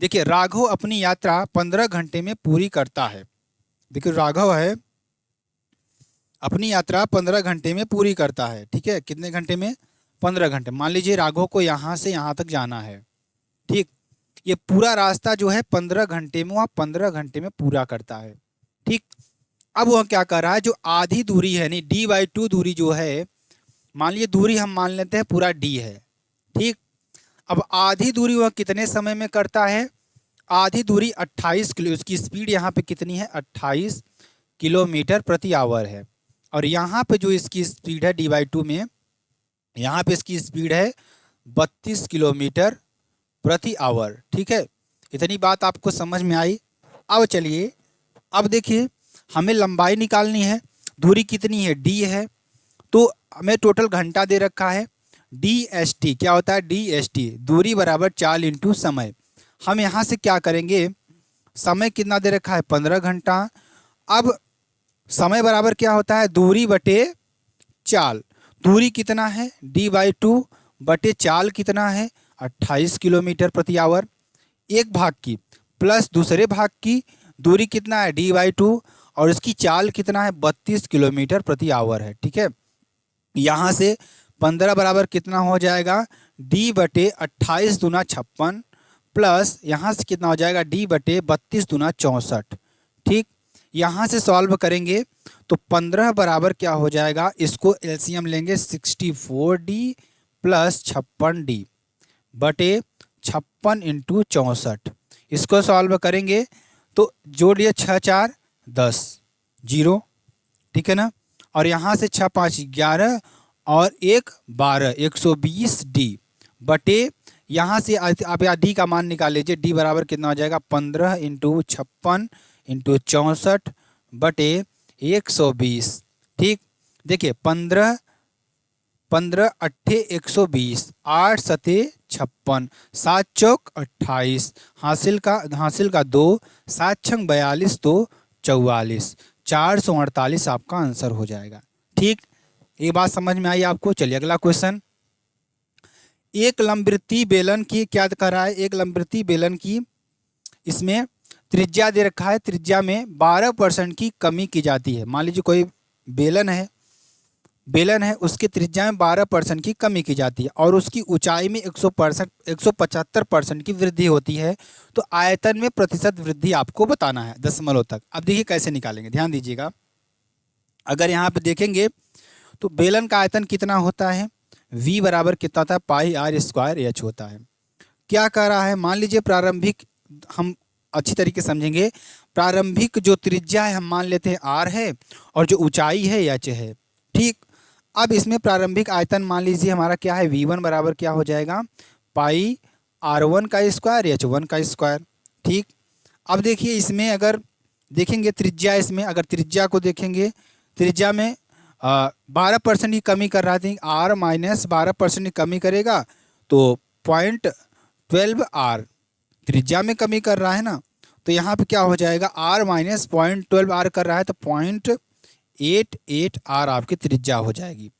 देखिए, राघव अपनी यात्रा 15 घंटे में पूरी करता है। देखिए राघव है, अपनी यात्रा 15 घंटे में पूरी करता है। ठीक है, कितने घंटे में 15 घंटे। मान लीजिए राघव को यहाँ से यहाँ तक जाना है। ठीक, ये पूरा रास्ता जो है 15 घंटे में, वह 15 घंटे में पूरा करता है। ठीक, अब वह क्या कर रहा है, जो आधी दूरी है नहीं d/2 दूरी जो है, मान लीजिए दूरी हम मान लेते हैं पूरा d है। ठीक, अब आधी दूरी वह कितने समय में करता है, आधी दूरी 28 किलो, उसकी स्पीड यहाँ पे कितनी है 28 किलोमीटर प्रति आवर है। और यहाँ पे जो इसकी स्पीड है d/2 में, यहाँ पे इसकी स्पीड है 32 किलोमीटर प्रति आवर। ठीक है, इतनी बात आपको समझ में आई। अब चलिए, अब देखिए हमें लंबाई निकालनी है, दूरी कितनी है d है, तो हमें टोटल घंटा दे रखा है DST। क्या होता है DST, दूरी बराबर 4 इंटू समय। हम यहाँ से क्या करेंगे, समय कितना दे रखा है 15 घंटा। अब समय बराबर क्या होता है दूरी बटे चाल। दूरी कितना है d/2 बटे चाल कितना है 28 किलोमीटर प्रति आवर, एक भाग की प्लस दूसरे भाग की दूरी कितना है d/2 और इसकी चाल कितना है 32 किलोमीटर प्रति आवर है। ठीक है, यहाँ से 15 बराबर कितना हो जाएगा d/28 दूना 56 प्लस यहाँ से कितना हो जाएगा d/32 दूना 64। ठीक, यहाँ से सॉल्व करेंगे तो 15 बराबर क्या हो जाएगा, इसको एलसीएम लेंगे 64d प्लस 56d बटे 56 इंटू 64। इसको सॉल्व करेंगे तो जोड़िए 6 4 10 0। ठीक है ना, और यहाँ से 6 5 11 और एक 12 120 डी बटे यहाँ से आप यहाँ डी का मान निकाल लीजिए। डी बराबर कितना हो जाएगा 15 इंटू 56 इंटू 64 बटे 120। ठीक, देखिए 15 15 अट्ठे 120, 8 सते 56, 7 चौक 28, हासिल का 2, 7 छंग 42 तो 44, 448 आपका आंसर हो जाएगा। ठीक, ये बात समझ में आई आपको। चलिए अगला क्वेश्चन। एक लंबवृत्तीय बेलन की क्या कर रहा है, एक लंबवृत्तीय बेलन की इसमें त्रिज्या दे रखा है, त्रिज्या में 12% की कमी की जाती है। मान लीजिए कोई बेलन है उसकी त्रिज्या में 12% की कमी की जाती है और उसकी ऊंचाई में 175% की वृद्धि होती है, तो आयतन में प्रतिशत वृद्धि आपको बताना है दशमलव तक। अब देखिए कैसे निकालेंगे, ध्यान दीजिएगा। अगर यहाँ पे देखेंगे तो बेलन का आयतन कितना होता है, v बराबर कितना होता है पाई आर स्क्वायर एच होता है। क्या कह रहा है, मान लीजिए प्रारंभिक, हम अच्छी तरीके समझेंगे, प्रारंभिक जो त्रिज्या है हम मान लेते हैं r है और जो ऊंचाई है h है। ठीक, अब इसमें प्रारंभिक आयतन मान लीजिए हमारा क्या है, v1 बराबर क्या हो जाएगा पाई r1 का स्क्वायर h1 का स्क्वायर। ठीक, अब देखिए इसमें अगर देखेंगे त्रिज्या, इसमें अगर त्रिज्या को देखेंगे, त्रिज्या में 12% की कमी कर रहा था, r माइनस 12% की कमी करेगा तो 0.12 r त्रिज्या में कमी कर रहा है ना, तो यहाँ पे क्या हो जाएगा r माइनस 0.12 r कर रहा है तो 0.88 r आपकी त्रिज्या हो जाएगी।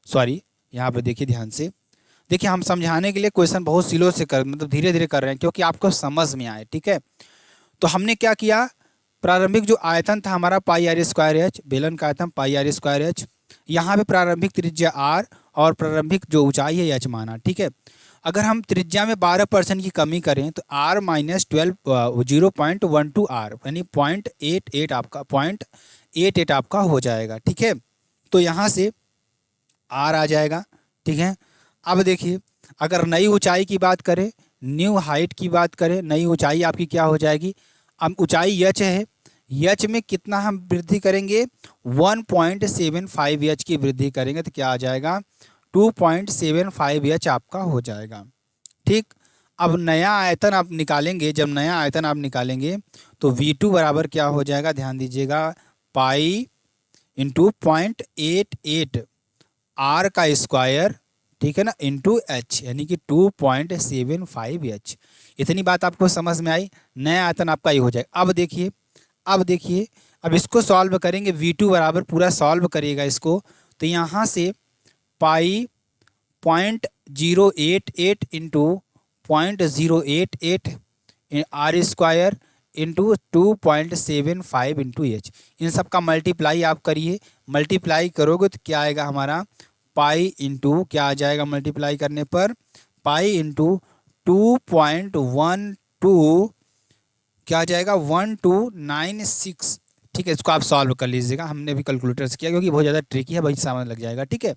सॉरी, यहाँ पे देखिए ध्यान से, देखिए हम समझाने के लिए क्वेश्चन बहुत स्लो से मतलब धीरे धीरे कर रहे हैं क्योंकि आपको समझ में आए। ठीक है, तो हमने क्या किया, प्रारंभिक जो आयतन था हमारा पाई आर स्क्वायर एच, बेलन का आयतन पाई आर स्क्वायर एच, यहाँ पे प्रारंभिक त्रिज्या r और प्रारंभिक जो ऊंचाई है h माना। ठीक है, अगर हम त्रिज्या में 12% की कमी करें तो r माइनस 0.12 r यानी 0.88 आपका हो जाएगा। ठीक है, तो यहाँ से r आ जाएगा। ठीक है, अब देखिए अगर नई ऊंचाई की बात करें, न्यू हाइट की बात करें, नई ऊंचाई आपकी क्या हो जाएगी, अब ऊंचाई h है, h में कितना हम वृद्धि करेंगे 1.75 h की वृद्धि करेंगे तो क्या आ जाएगा 2.75 h आपका हो जाएगा। ठीक, अब नया आयतन आप निकालेंगे, जब नया आयतन आप निकालेंगे तो v2 बराबर क्या हो जाएगा, ध्यान दीजिएगा पाई इंटू 0.88 r का स्क्वायर, ठीक है ना, इंटू h यानी कि 2.75 h। इतनी बात आपको समझ में आई, नया आयतन आपका ये हो जाएगा। अब देखिए अब इसको सॉल्व करेंगे, v2 बराबर पूरा सॉल्व करिएगा इसको, तो यहाँ से pi 0.088 into 0.088 r square into 2.75 into H, इन सब का मल्टीप्लाई आप करिए। मल्टीप्लाई करोगे तो क्या आएगा हमारा पाई इंटू क्या आ जाएगा, मल्टीप्लाई करने पर पाई इंटू 2.12 क्या आ जाएगा 1296। ठीक है, इसको आप सॉल्व कर लीजिएगा, हमने भी कैलकुलेटर से किया क्योंकि बहुत ज़्यादा ट्रिकी है, भाई समझ लग जाएगा। ठीक है,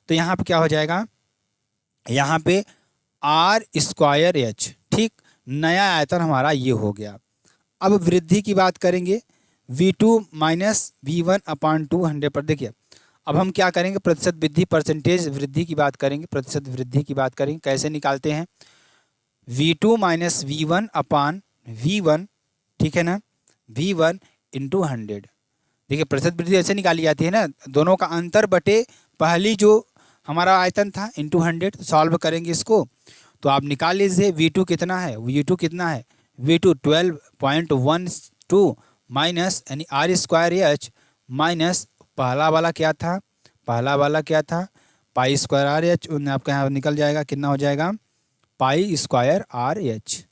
तो यहाँ पे क्या हो जाएगा, यहाँ पे आर स्क्वायर एच। ठीक, नया आयतन हमारा ये हो गया। अब वृद्धि की बात करेंगे, v2 माइनस v1 अपान 200 पर। देखिए अब हम क्या करेंगे, प्रतिशत वृद्धि, परसेंटेज वृद्धि की बात करेंगे, प्रतिशत वृद्धि की बात करेंगे। कैसे निकालते हैं, v2 माइनस v1 अपान v1, ठीक है ना, v1 इंटू 100। देखिए प्रतिशत वृद्धि ऐसे निकाली जाती है ना, दोनों का अंतर बटे पहली जो हमारा आयतन था इंटू 100। सॉल्व करेंगे इसको तो आप निकाल लीजिए v2 कितना है, v2 कितना है, v2 12.12 माइनस यानी r स्क्वायर एच माइनस पहला वाला क्या था, पाई स्क्वायर आर एच, आपका यहाँ निकल जाएगा, कितना हो जाएगा पाई स्क्वायर आर एच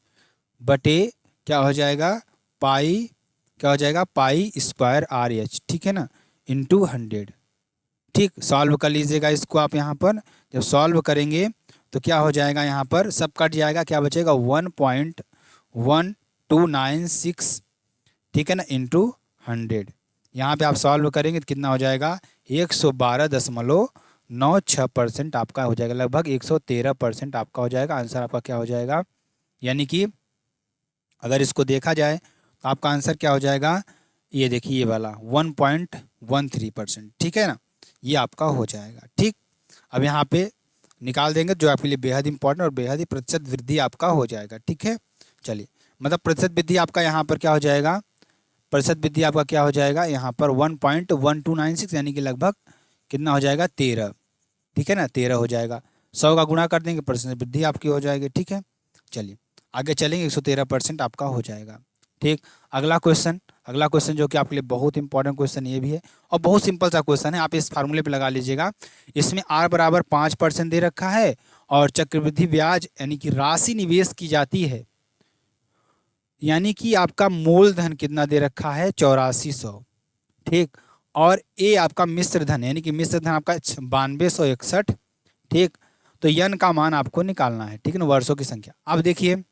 बटे क्या हो जाएगा पाई स्क्वायर आर एच, ठीक है ना, इंटू 100। ठीक, सॉल्व कर लीजिएगा इसको आप। यहाँ पर जब सॉल्व करेंगे तो क्या हो जाएगा, यहाँ पर सब कट जाएगा, क्या बचेगा 1.1296, ठीक है ना, इंटू 100। यहाँ पे आप सॉल्व करेंगे तो कितना हो जाएगा 112.96% आपका हो जाएगा, लगभग 113% आपका हो जाएगा। आंसर आपका क्या हो जाएगा, यानी कि अगर इसको देखा जाए तो आपका आंसर क्या हो जाएगा, ये देखिए ये वाला 1.13%, ठीक है ना, ये आपका हो जाएगा। ठीक, अब यहाँ पे निकाल देंगे जो आपके लिए बेहद इंपॉर्टेंट और बेहद ही प्रतिशत वृद्धि आपका हो जाएगा। ठीक है, चलिए मतलब प्रतिशत वृद्धि आपका यहाँ पर क्या हो जाएगा, प्रतिशत वृद्धि आपका क्या हो जाएगा यहाँ पर 1.1296 यानी कि लगभग कितना हो जाएगा 13। ठीक है ना, 13 हो जाएगा। 100 का गुणा कर देंगे, प्रतिशत वृद्धि आपकी हो जाएगी। ठीक है, चलिए आगे चलेंगे, 113% आपका हो जाएगा। ठीक, अगला क्वेश्चन जो कि आपके लिए बहुत इंपॉर्टेंट क्वेश्चन ये भी है और बहुत सिंपल सा क्वेश्चन है, आप इस फार्मूले पे लगा लीजिएगा। इसमें r बराबर 5% दे रखा है और चक्रवृद्धि ब्याज यानी कि राशि निवेश की जाती है, यानी कि आपका मूलधन कितना दे रखा है 8400। ठीक, और ए आपका मिश्र धन यानी कि मिश्र धन आपका 9261। ठीक, तो यन का मान आपको निकालना है। ठीक है ना, वर्षों की संख्या। अब देखिए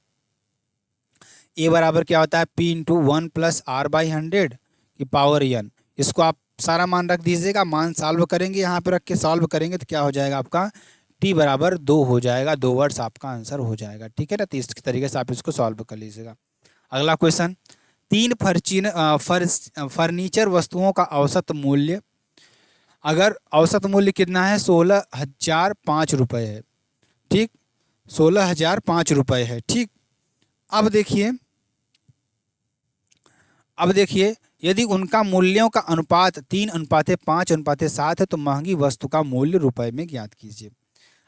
ए बराबर क्या होता है P into 1 plus R by 100 की पावर एन। इसको आप सारा मान रख दीजिएगा, मान सॉल्व करेंगे, यहाँ पे रख के सॉल्व करेंगे तो क्या हो जाएगा आपका टी बराबर 2 हो जाएगा, 2 वर्ष आपका आंसर हो जाएगा। ठीक है ना, तो इस तरीके से आप इसको सॉल्व कर लीजिएगा। अगला क्वेश्चन, 3 फर्नीचर वस्तुओं का औसत मूल्य, अगर औसत मूल्य कितना है 16,005 रुपये है। ठीक, 16,005 रुपये है। ठीक, अब देखिए यदि उनका मूल्यों का अनुपात 3:5:7 है तो महंगी वस्तु का मूल्य रुपए में ज्ञात कीजिए।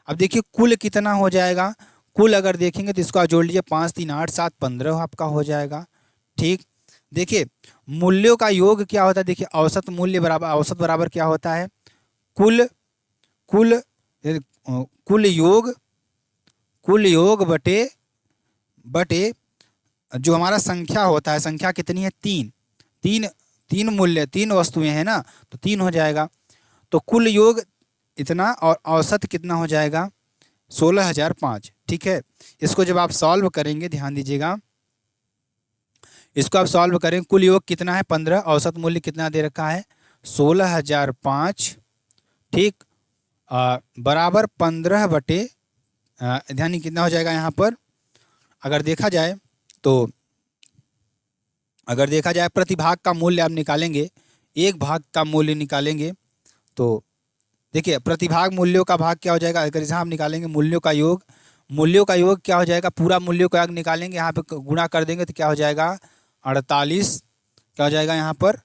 अब देखिए कुल कितना हो जाएगा, कुल अगर देखेंगे तो इसको आप जोड़ लीजिए 5 3 8 7 15 आपका हो जाएगा। ठीक, देखिए मूल्यों का योग क्या होता है, देखिए औसत मूल्य बराबर, औसत बराबर क्या होता है कुल कुल कुल योग बटे जो हमारा संख्या होता है, संख्या कितनी है 3, 3 मूल्य 3 वस्तुएं हैं ना, तो 3 हो जाएगा। तो कुल योग इतना और औसत कितना हो जाएगा 16,005। ठीक है, इसको जब आप सॉल्व करेंगे, ध्यान दीजिएगा, इसको आप सॉल्व करें, कुल योग कितना है 15, औसत मूल्य कितना दे रखा है 16,005। ठीक, बराबर 15 बटे ध्यान कितना हो जाएगा यहाँ पर, अगर देखा जाए प्रतिभाग का मूल्य आप निकालेंगे, एक भाग का मूल्य निकालेंगे तो देखिए प्रतिभाग मूल्यों का भाग क्या हो जाएगा, अगर यहाँ हम निकालेंगे मूल्यों का योग क्या हो जाएगा, पूरा मूल्यों का योग निकालेंगे, यहाँ पे गुणा कर देंगे तो क्या हो जाएगा 48, क्या हो जाएगा यहाँ पर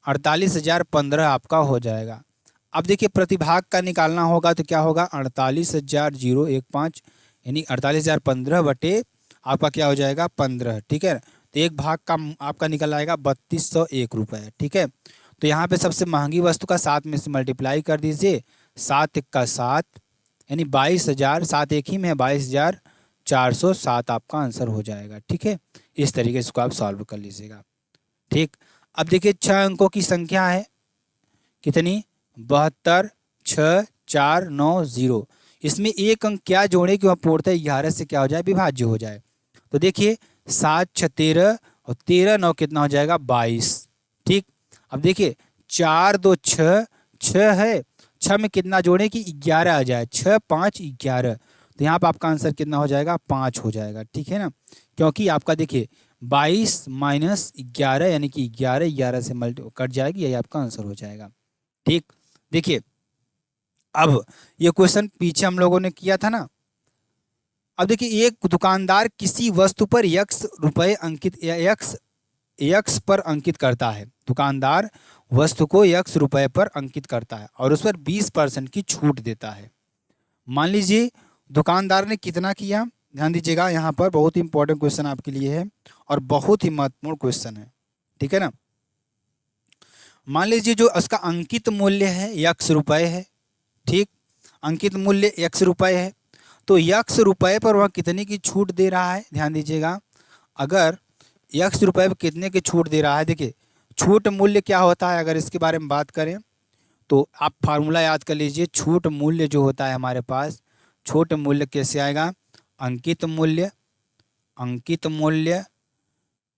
48,015 आपका हो जाएगा। अब देखिए प्रतिभाग का निकालना होगा तो क्या होगा 48,015 यानी 48,015 बटे आपका क्या हो जाएगा 15। ठीक है, तो एक भाग का आपका निकल आएगा 3201 रुपये। ठीक है, तो यहाँ पे सबसे महंगी वस्तु का 7 में से मल्टीप्लाई कर दीजिए, 7 का 7 यानी 22,000, 7 एक ही में है 22,407 आपका आंसर हो जाएगा। ठीक है, इस तरीके से इसको आप सॉल्व कर लीजिएगा। ठीक, अब देखिए 6 अंकों की संख्या है कितनी 72 6 4 9 0। इसमें एक अंक क्या जोड़े कि वह पूर्णतः 11 से क्या हो जाए विभाज्य हो जाए। तो देखिए 7 6 13 और 13 9 कितना हो जाएगा 22। ठीक, अब देखिए 4 2 6 6 है, 6 में कितना जोड़े कि 11 आ जाए, 6 5 11, तो यहाँ पर आपका आंसर कितना हो जाएगा 5 हो जाएगा। ठीक है ना, क्योंकि आपका देखिए 22 माइनस 11 यानी कि 11 से कट जाएगी, यही आपका आंसर हो जाएगा। ठीक, देखिए अब ये क्वेश्चन पीछे हम लोगों ने किया था ना। अब देखिए एक दुकानदार किसी वस्तु पर यक्स पर अंकित करता है, दुकानदार वस्तु को यक्स रुपए पर अंकित करता है और उस पर 20% की छूट देता है। मान लीजिए दुकानदार ने कितना किया, ध्यान दीजिएगा, यहाँ पर बहुत ही इंपॉर्टेंट क्वेश्चन आपके लिए है और बहुत ही महत्वपूर्ण क्वेश्चन है। ठीक है ना, मान लीजिए जो उसका अंकित मूल्य है यक्स रुपए है। ठीक, अंकित मूल्य यक्स रुपए है, तो यक्स रुपए पर वह कितने की छूट दे रहा है, ध्यान दीजिएगा, अगर यक्स रुपए पर कितने की छूट दे रहा है। देखिए छूट मूल्य क्या होता है, अगर इसके बारे में बात करें तो आप फार्मूला याद कर लीजिए। छूट मूल्य जो होता है हमारे पास, छूट मूल्य कैसे आएगा, अंकित मूल्य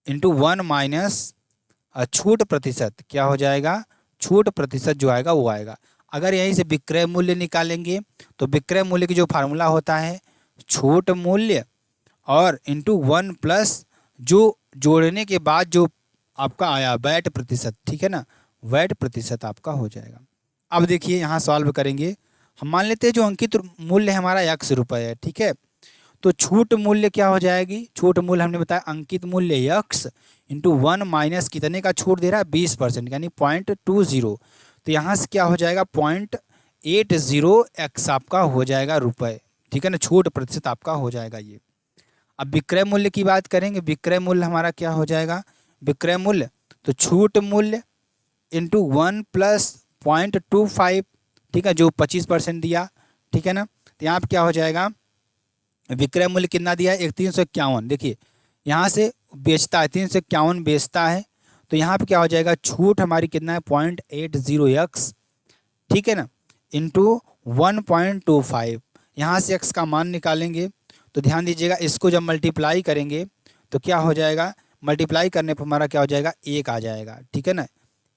इंटू 1 माइनस छूट प्रतिशत, क्या हो जाएगा छूट प्रतिशत जो आएगा वो आएगा। अगर यहीं से विक्रय मूल्य निकालेंगे तो विक्रय मूल्य की जो फार्मूला होता है छूट मूल्य और इंटू 1 प्लस जो जोड़ने के बाद जो आपका आया वैट प्रतिशत। ठीक है ना, वैट प्रतिशत आपका हो जाएगा। अब देखिए यहाँ सॉल्व करेंगे हम मान लेते हैं जो अंकित मूल्य हमारा x रुपये है, ठीक है। तो छूट मूल्य क्या हो जाएगी, छूट मूल्य हमने बताया अंकित मूल्य x इंटू 1 माइनस कितने का छूट दे रहा है 20%, यानी 0.20। तो यहाँ से क्या हो जाएगा 0.80x आपका हो जाएगा रुपये, ठीक है ना, छूट प्रतिशत आपका हो जाएगा ये। अब विक्रय मूल्य की बात करेंगे, विक्रय मूल्य हमारा क्या हो जाएगा, विक्रय मूल्य तो छूट मूल्य इंटू 1 प्लस 0.25, ठीक है, जो 25% दिया, ठीक है ना। तो यहाँ पर क्या हो जाएगा, विक्रय मूल्य कितना दिया है, 351। देखिए यहाँ से बेचता है 351 बेचता है, तो यहाँ पे क्या हो जाएगा छूट हमारी कितना है 0.80x, ठीक है ना, इंटू 1.25। यहाँ से x का मान निकालेंगे तो ध्यान दीजिएगा इसको जब मल्टीप्लाई करेंगे तो क्या हो जाएगा, मल्टीप्लाई करने पर हमारा क्या हो जाएगा 1 आ जाएगा, ठीक है ना,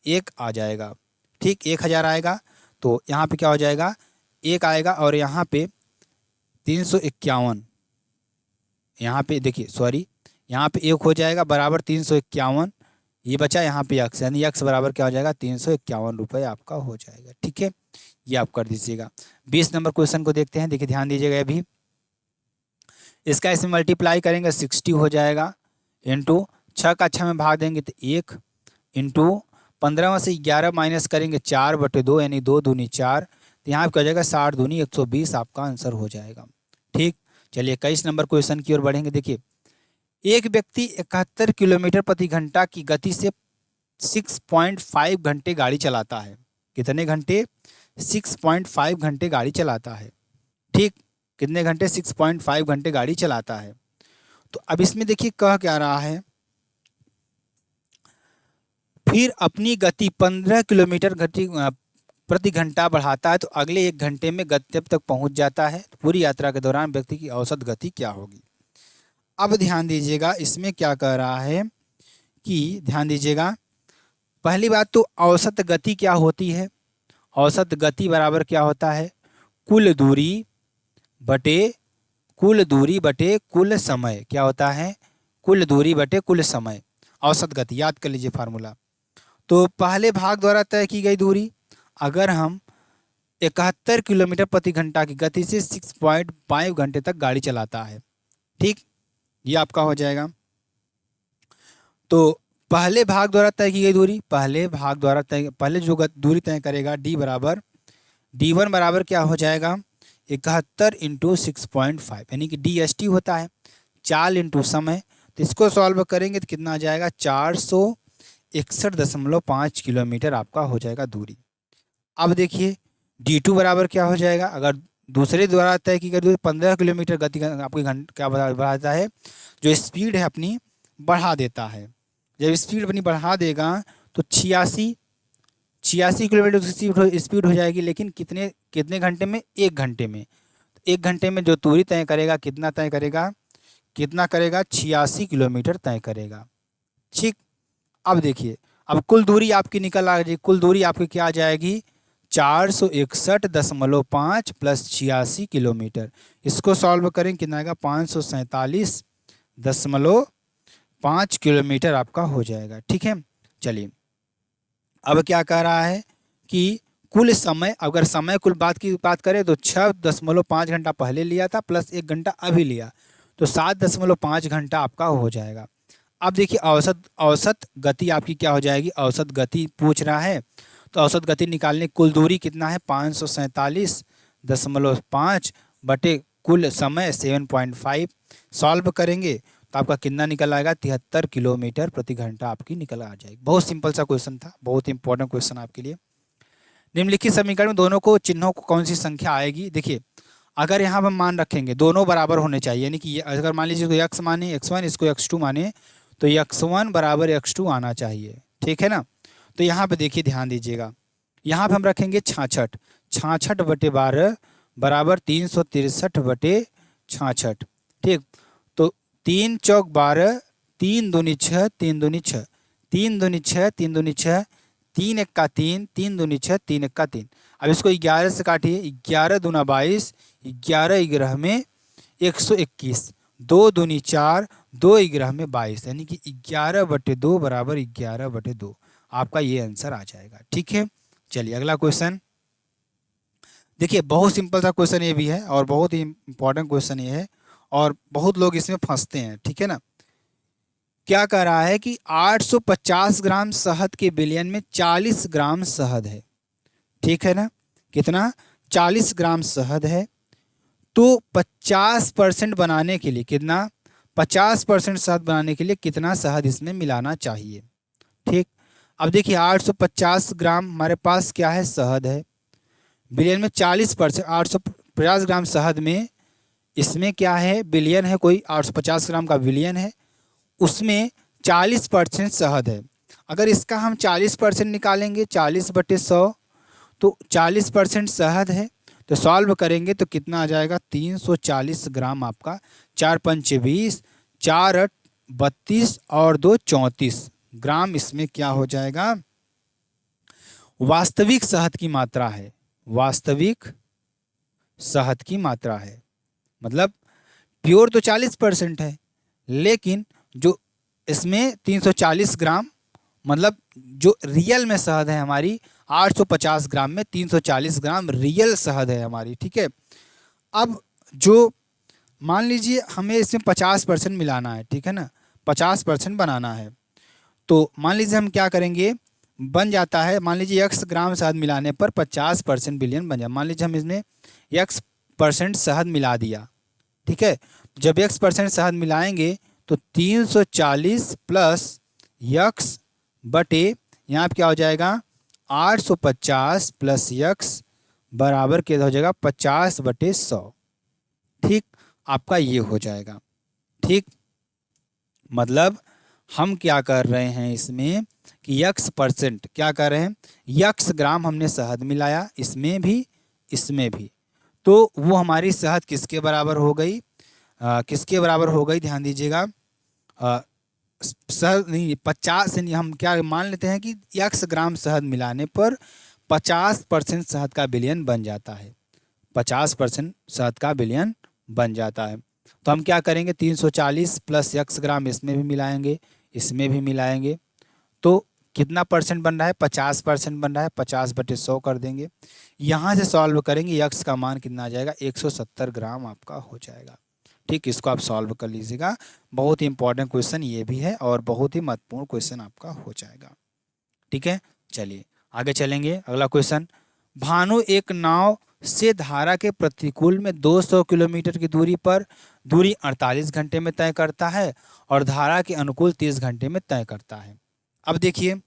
1 आ जाएगा, ठीक, 1000 आएगा। तो यहाँ पे क्या हो जाएगा 1 आएगा और यहाँ पे 351, यहाँ पे देखिए सॉरी, यहाँ पे 1 हो जाएगा बराबर 351, ये बचा यहाँ पे x, यानी x बराबर क्या हो जाएगा 351 रुपये आपका हो जाएगा, ठीक है। ये आप कर दीजिएगा। 20 नंबर क्वेश्चन को देखते हैं, देखिए ध्यान दीजिएगा अभी इसका इसमें मल्टीप्लाई करेंगे 60 हो जाएगा, इंटू 6 का 6 में भाग देंगे तो 1, इंटू 15 में से 11 माइनस करेंगे 4/2 यानी 2 दूनी 4, तो यहाँ पर क्या हो जाएगा 60 दूनी 120 आपका आंसर हो जाएगा, ठीक। चलिए 21 नंबर क्वेश्चन की ओर बढ़ेंगे। देखिए एक व्यक्ति 71 किलोमीटर प्रति घंटा की गति से 6.5 घंटे गाड़ी चलाता है, कितने घंटे 6.5 घंटे गाड़ी चलाता है, ठीक, कितने घंटे 6.5 घंटे गाड़ी चलाता है। तो अब इसमें देखिए कह क्या रहा है, फिर अपनी गति 15 किलोमीटर प्रति घंटा बढ़ाता है तो अगले 1 घंटे में गंतव्य तक पहुंच जाता है, तो पूरी यात्रा के दौरान व्यक्ति की औसत गति क्या होगी। अब ध्यान दीजिएगा इसमें क्या कह रहा है कि ध्यान दीजिएगा, पहली बात तो औसत गति क्या होती है, औसत गति बराबर क्या होता है कुल दूरी बटे कुल समय, क्या होता है कुल दूरी बटे कुल समय, औसत गति याद कर लीजिए फार्मूला। तो पहले भाग द्वारा तय की गई दूरी, अगर हम 71 किलोमीटर प्रति घंटा की गति से 6.5 घंटे तक गाड़ी चलाता है, ठीक, ये आपका हो जाएगा। तो पहले भाग द्वारा तय की गई दूरी, पहले जो दूरी तय करेगा d1 बराबर क्या हो जाएगा 71 इंटू 6.5, यानी कि DST होता है चाल इंटू समय। तो इसको सॉल्व करेंगे तो कितना आ जाएगा 461.5 किलोमीटर आपका हो जाएगा दूरी। अब देखिए d2 बराबर क्या हो जाएगा, अगर दूसरे द्वारा तय की गई 15 किलोमीटर गति आपकी क्या बढ़ाता है, जो स्पीड है अपनी बढ़ा देता है, जब स्पीड अपनी बढ़ा देगा तो 86 किलोमीटर स्पीड हो जाएगी, लेकिन कितने घंटे में 1 घंटे में। 1 घंटे में जो दूरी तय करेगा कितना करेगा 86 किलोमीटर तय करेगा, ठीक। अब देखिए अब कुल दूरी आपकी निकल आ जाएगी, कुल दूरी आपकी क्या आ जाएगी 461.5 प्लस 86 किलोमीटर। इसको सॉल्व करें कितना आएगा 547.5 किलोमीटर आपका हो जाएगा, ठीक है। चलिए अब क्या कह रहा है कि कुल समय, अगर समय कुल की बात करें तो 6.5 घंटा पहले लिया था प्लस 1 घंटा अभी लिया, तो 7.5 घंटा आपका हो जाएगा। अब देखिए औसत गति आपकी क्या हो जाएगी, औसत गति पूछ रहा है, तो औसत गति निकालने कुल दूरी कितना है 547.5 बटे कुल समय 7.5, सॉल्व करेंगे तो आपका कितना निकल आएगा 73 किलोमीटर प्रति घंटा आपकी निकल आ जाएगी। बहुत सिंपल सा क्वेश्चन था, बहुत इंपॉर्टेंट क्वेश्चन आपके लिए। निम्नलिखित समीकरण में दोनों को चिन्हों को कौन सी संख्या आएगी, देखिए अगर यहाँ पर मान रखेंगे दोनों बराबर होने चाहिए, यानी कि अगर मान लीजिए इसको x माने x1, इसको x2 माने तो x1 बराबर x2 आना चाहिए, ठीक है ना। तो यहाँ पे देखिए ध्यान दीजिएगा, यहाँ पे हम रखेंगे 66 बटे 12 बराबर 363 बटे 66, ठीक। तो 3 चौक 12, 3 दूनी 6, 3 दूनी 6, 3 दूनी 6, 3 दूनी 6, 3 एक का 3, 3 दूनी 6, 3 एक का 3। अब इसको 11 से काटिए, 11 दूना 22, 11 ग्रह में 121, 2 दूनी 4, 2 ग्रह में 22, यानी कि 11/2 बराबर 11/2 आपका ये आंसर आ जाएगा, ठीक है। चलिए अगला क्वेश्चन देखिए बहुत सिंपल सा क्वेश्चन ये भी है और बहुत ही इंपॉर्टेंट क्वेश्चन ये है और बहुत लोग इसमें फंसते हैं, ठीक है ना। क्या कह रहा है कि 850 ग्राम शहद के विलयन में 40 ग्राम शहद है, ठीक है ना। कितना? 40 ग्राम शहद है। तो 50% बनाने के लिए कितना, 50% शहद बनाने के लिए कितना शहद इसमें मिलाना चाहिए, ठीक। अब देखिए 850 ग्राम हमारे पास क्या है, शहद है। बिलियन में 40%, 850 ग्राम शहद में इसमें क्या है, बिलियन है कोई, 850 ग्राम का बिलियन है, उसमें 40% शहद है। अगर इसका हम 40% निकालेंगे, 40/100, तो 40% शहद है, तो सॉल्व करेंगे तो कितना आ जाएगा, 340 ग्राम आपका। 4×5 = 20, 4×8 = 32 और 2 = 34 ग्राम इसमें क्या हो जाएगा, वास्तविक शहद की मात्रा है। वास्तविक शहद की मात्रा है, मतलब प्योर तो 40% है, लेकिन जो इसमें 340 ग्राम, मतलब जो रियल में शहद है हमारी 850 ग्राम में 340 ग्राम रियल शहद है हमारी, ठीक है। अब जो मान लीजिए हमें इसमें 50% मिलाना है, ठीक है ना, 50% बनाना है, तो मान लीजिए हम क्या करेंगे, बन जाता है, मान लीजिए x ग्राम शहद मिलाने पर 50% बिलियन बन जाए। मान लीजिए हम इसमें x% शहद मिला दिया, ठीक है। जब x% शहद मिलाएंगे तो 340 प्लस x बटे यहाँ पे क्या हो जाएगा, 850 प्लस x बराबर क्या हो जाएगा, 50/100, ठीक। आपका ये हो जाएगा, ठीक। मतलब हम क्या कर रहे हैं इसमें कि x% क्या कर रहे हैं, x ग्राम हमने शहद मिलाया, इसमें भी इसमें भी, तो वो हमारी शहद किसके बराबर हो गई, किसके बराबर हो गई, ध्यान दीजिएगा। शहद नहीं, 50 नहीं, हम क्या मान लेते हैं कि x ग्राम शहद मिलाने पर 50% शहद का विलयन बन जाता है, 50% शहद का विलयन बन जाता है। तो हम क्या करेंगे, 340 प्लस x ग्राम इसमें भी मिलाएंगे, इसमें भी मिलाएंगे, तो कितना परसेंट बन रहा है, 50% बन रहा है, 50/100 कर देंगे। यहाँ से सॉल्व करेंगे, x का मान कितना आ जाएगा, 170 ग्राम आपका हो जाएगा, ठीक। इसको आप सॉल्व कर लीजिएगा, बहुत ही इंपॉर्टेंट क्वेश्चन ये भी है और बहुत ही महत्वपूर्ण क्वेश्चन आपका हो जाएगा, ठीक है। चलिए आगे चलेंगे, अगला क्वेश्चन। भानु एक नाव से धारा के प्रतिकूल में 200 किलोमीटर की दूरी 48 घंटे में तय करता है और धारा के अनुकूल 30 घंटे में तय करता है। अब देखिए,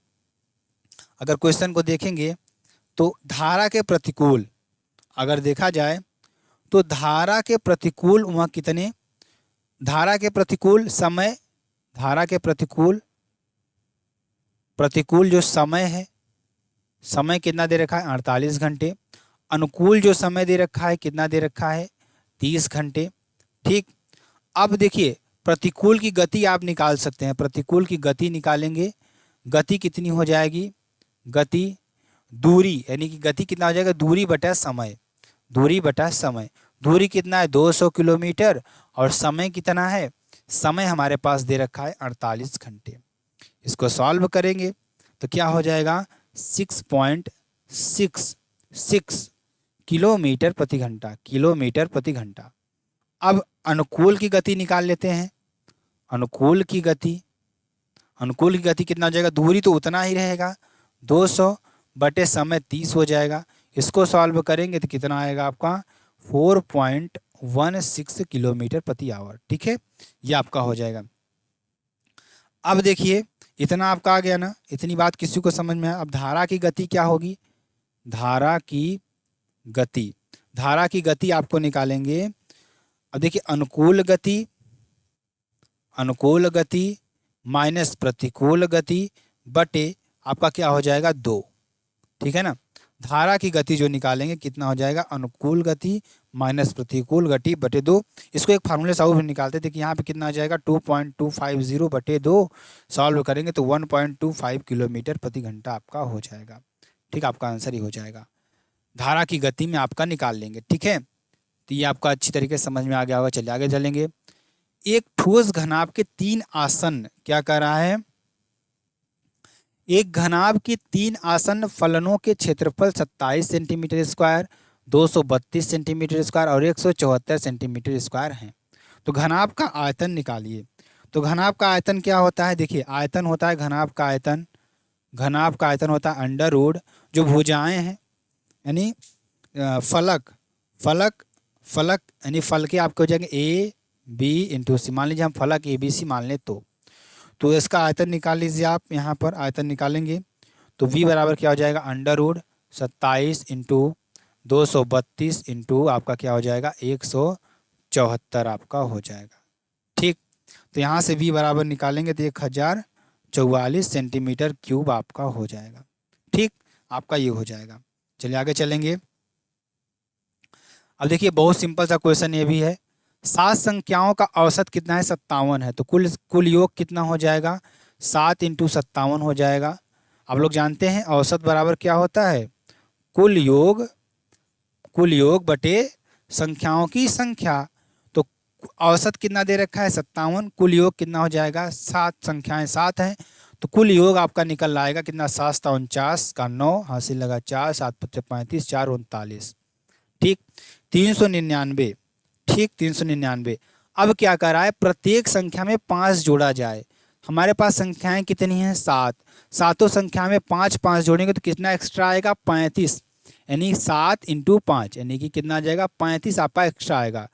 अगर क्वेश्चन को देखेंगे तो धारा के प्रतिकूल अगर देखा जाए तो धारा के प्रतिकूल वहाँ कितने, धारा के प्रतिकूल समय, धारा के प्रतिकूल जो समय है, समय कितना दे रखा है, 48 घंटे। अनुकूल जो समय दे रखा है कितना दे रखा है, 30 घंटे, ठीक। अब देखिए प्रतिकूल की गति आप निकाल सकते हैं, प्रतिकूल की गति निकालेंगे, गति कितनी हो जाएगी, गति दूरी यानी कि गति कितना हो जाएगा, दूरी बटा समय, दूरी बटा समय। दूरी कितना है, 200 किलोमीटर, और समय कितना है, समय हमारे पास दे रखा है 48 घंटे। इसको सॉल्व करेंगे तो क्या हो जाएगा, 6.66 किलोमीटर प्रति घंटा, किलोमीटर प्रति घंटा। अब अनुकूल की गति निकाल लेते हैं, अनुकूल की गति, अनुकूल की गति कितना हो जाएगा, दूरी तो उतना ही रहेगा, 200 बटे समय 30 हो जाएगा। इसको सॉल्व करेंगे तो कितना आएगा आपका, 4.16 किलोमीटर प्रति आवर, ठीक है, ये आपका हो जाएगा। अब देखिए इतना आपका आ गया ना, इतनी बात किसी को समझ में है। अब धारा की गति क्या होगी, धारा की गति, धारा की गति आपको निकालेंगे। अब देखिए अनुकूल गति, अनुकूल गति माइनस प्रतिकूल गति बटे आपका क्या हो जाएगा, 2, ठीक है ना। धारा की गति जो निकालेंगे कितना हो जाएगा, अनुकूल गति माइनस प्रतिकूल गति बटे 2। इसको एक फार्मूले से भी निकालते थे कि यहाँ पे कितना आ जाएगा, 2.250 बटे 2, सॉल्व करेंगे तो 1.25 किलोमीटर प्रति घंटा आपका हो जाएगा, ठीक। आपका आंसर ही हो जाएगा, धारा की गति में आपका निकाल लेंगे, ठीक है। तो ये आपका अच्छी तरीके से समझ में आ गया होगा। चलिए आगे चलेंगे। एक ठोस घनाभ के 3 आसन्न, क्या कह रहा है, एक घनाभ के 3 आसन्न फलनों के क्षेत्रफल 27 सेंटीमीटर स्क्वायर 232 सेंटीमीटर स्क्वायर और 174 सेंटीमीटर स्क्वायर हैं। तो घनाभ का आयतन निकालिए। तो घनाभ का आयतन क्या होता है, देखिए आयतन होता है घनाभ का आयतन, घनाभ का आयतन होता है अंडर रूट जो भुजाएं हैं यानी फलक फलक फलक यानी फल के आपके हो जाएंगे ए बी इंटू सी। मान लीजिए हम फलक ए बी सी मान लें तो इसका आयतन निकाल लीजिए आप। यहाँ पर आयतन निकालेंगे तो v बराबर क्या हो जाएगा अंडर रूट 27 इंटू 232 इंटू आपका क्या हो जाएगा 174 आपका हो जाएगा। ठीक, तो यहाँ से v बराबर निकालेंगे तो 1044 सेंटीमीटर क्यूब आपका हो जाएगा। ठीक, आपका ये हो जाएगा। चलिए आगे चलेंगे। अब देखिए बहुत सिंपल सा क्वेश्चन ये भी है। 7 संख्याओं का औसत कितना है 57 है, तो कुल योग कितना हो जाएगा 7 इंटू 57 हो जाएगा। आप लोग जानते हैं औसत बराबर क्या होता है कुल योग बटे संख्याओं की संख्या। तो औसत कितना दे रखा है 57, कुल योग कितना हो जाएगा 7, संख्याएं 7 हैं तो कुल योग आपका निकल आएगा कितना 7 49 का 9 हासिल लगा 4 7 5 35 4 39। ठीक, 399। ठीक, 399। अब क्या करा है प्रत्येक संख्या में 5 जोड़ा जाए। हमारे पास संख्याएं कितनी हैं 7, सातों संख्या में 5 5 जोड़ेंगे तो कितना एक्स्ट्रा आएगा 35, यानी 7 इंटू 5 यानी कि कितना आ जाएगा 35 आपका एक्स्ट्रा आएगा।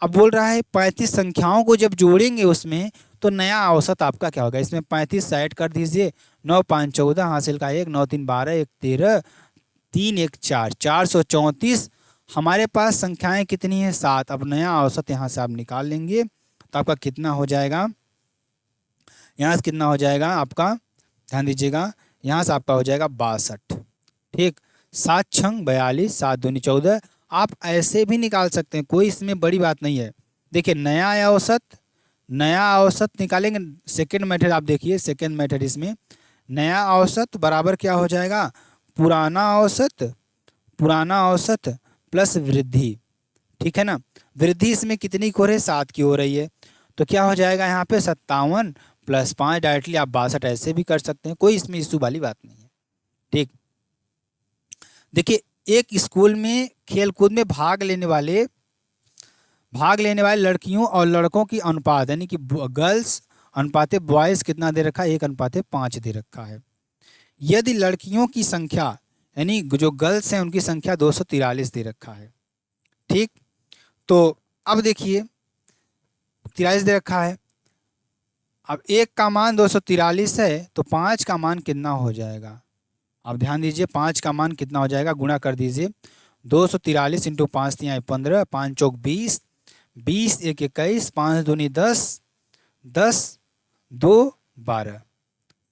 अब बोल रहा है 35 संख्याओं को जब जोड़ेंगे उसमें तो नया औसत आपका क्या होगा, इसमें 35 साइड कर दीजिए, 9 5 14 हासिल का 1 9 3 12 1 13 3 1 4 434। हमारे पास संख्याएं कितनी है 7। अब नया औसत यहाँ से आप निकाल लेंगे तो आपका कितना हो जाएगा, यहाँ से कितना हो जाएगा आपका ध्यान दीजिएगा, यहाँ से आपका हो जाएगा 62। ठीक, 7 छंग 42 7 दूनी 14। आप ऐसे भी निकाल सकते हैं, कोई इसमें बड़ी बात नहीं है। देखिए नया औसत निकालेंगे। सेकेंड मेथड आप देखिए, सेकेंड मेथड इसमें नया औसत बराबर क्या हो जाएगा पुराना औसत प्लस वृद्धि। ठीक है ना, वृद्धि इसमें कितनी की हो रही है 7 की हो रही है तो क्या हो जाएगा यहाँ पे 57 प्लस 5, डायरेक्टली आप 62 ऐसे भी कर सकते हैं, कोई इसमें इशू वाली बात नहीं है। ठीक, देखिए एक स्कूल में खेलकूद में भाग लेने वाले लड़कियों और लड़कों की अनुपात यानी कि गर्ल्स अनुपाते बॉयज़ कितना दे रखा है 1:5 दे रखा है। यदि लड़कियों की संख्या यानी जो गर्ल्स हैं उनकी संख्या 243 दे रखा है। ठीक, तो अब देखिए 43 दे रखा है। अब 1 का मान 243 है तो 5 का मान कितना हो जाएगा, अब ध्यान दीजिए 5 का मान कितना हो जाएगा, गुणा कर दीजिए 243 इंटू 5 3 15 5 चौक 20 20 1 21 5 दूनी 10 10 2 12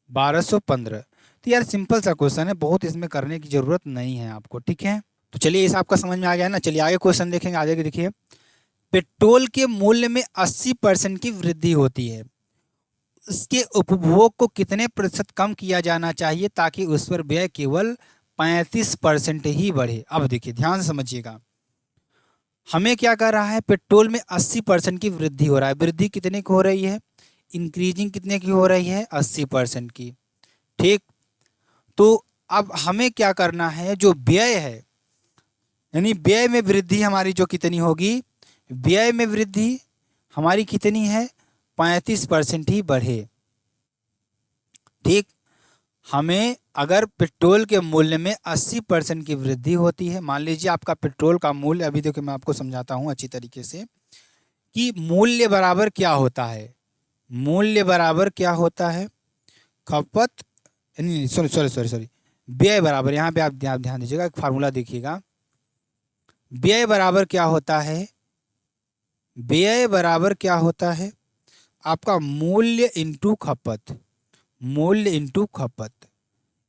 1215। तो यार सिंपल सा क्वेश्चन है, बहुत इसमें करने की जरूरत नहीं है आपको। ठीक है, तो चलिए इस आपका समझ में आ गया ना। चलिए आगे क्वेश्चन देखेंगे। आगे देखिए पेट्रोल के मूल्य में 80% की वृद्धि होती है, इसके उपभोग को कितने प्रतिशत कम किया जाना चाहिए ताकि उस पर व्यय केवल 35% ही बढ़े। अब देखिए ध्यान समझिएगा, हमें क्या कर रहा है पेट्रोल में 80% की वृद्धि हो रहा है। वृद्धि कितने की हो रही है, इंक्रीजिंग कितने की हो रही है 80% की। ठीक, तो अब हमें क्या करना है जो व्यय है यानी व्यय में वृद्धि हमारी जो कितनी होगी, व्यय में वृद्धि हमारी कितनी है 35% ही बढ़े। ठीक, हमें अगर पेट्रोल के मूल्य में 80% की वृद्धि होती है, मान लीजिए आपका पेट्रोल का मूल्य, अभी देखिए मैं आपको समझाता हूँ अच्छी तरीके से कि मूल्य बराबर क्या होता है। मूल्य बराबर क्या होता है खपत, सॉरी व्यय बराबर, यहाँ पे आप ध्यान दीजिएगा एक फार्मूला देखिएगा। व्यय बराबर क्या होता है, व्यय बराबर क्या होता है आपका मूल्य इंटू खपत, मूल्य इंटू खपत,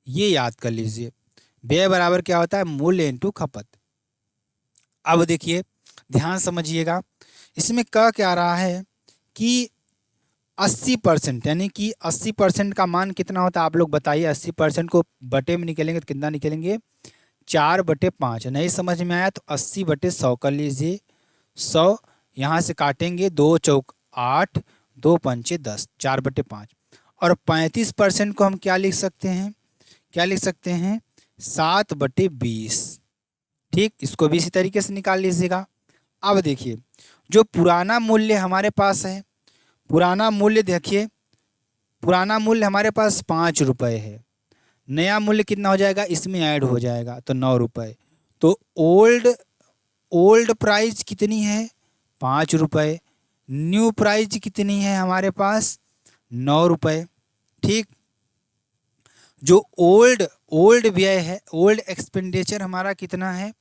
ये याद कर लीजिए। व्यय बराबर क्या होता है मूल्य इंटू खपत। अब देखिए ध्यान समझिएगा, इसमें कह क्या रहा है कि 80% यानी कि 80% का मान कितना होता है आप लोग बताइए। 80% को बटे में निकलेंगे तो कितना निकलेंगे 4/5। नहीं समझ में आया तो 80/100 कर लीजिए। 100 यहाँ से काटेंगे, 2 चौक 8 2 पंचे 10, 4/5। और 35% को हम क्या लिख सकते हैं, 7/20। ठीक, इसको भी इसी तरीके से निकाल लीजिएगा। अब देखिए जो पुराना मूल्य हमारे पास है, पुराना मूल्य देखिए, पुराना मूल्य हमारे पास 5 रुपये है। नया मूल्य कितना हो जाएगा, इसमें ऐड हो जाएगा तो 9 रुपये। तो ओल्ड ओल्ड प्राइस कितनी है, 5 रुपये। न्यू प्राइस कितनी है हमारे पास, 9 रुपये। ठीक, जो ओल्ड ओल्ड व्यय है, ओल्ड एक्सपेंडिचर हमारा कितना है,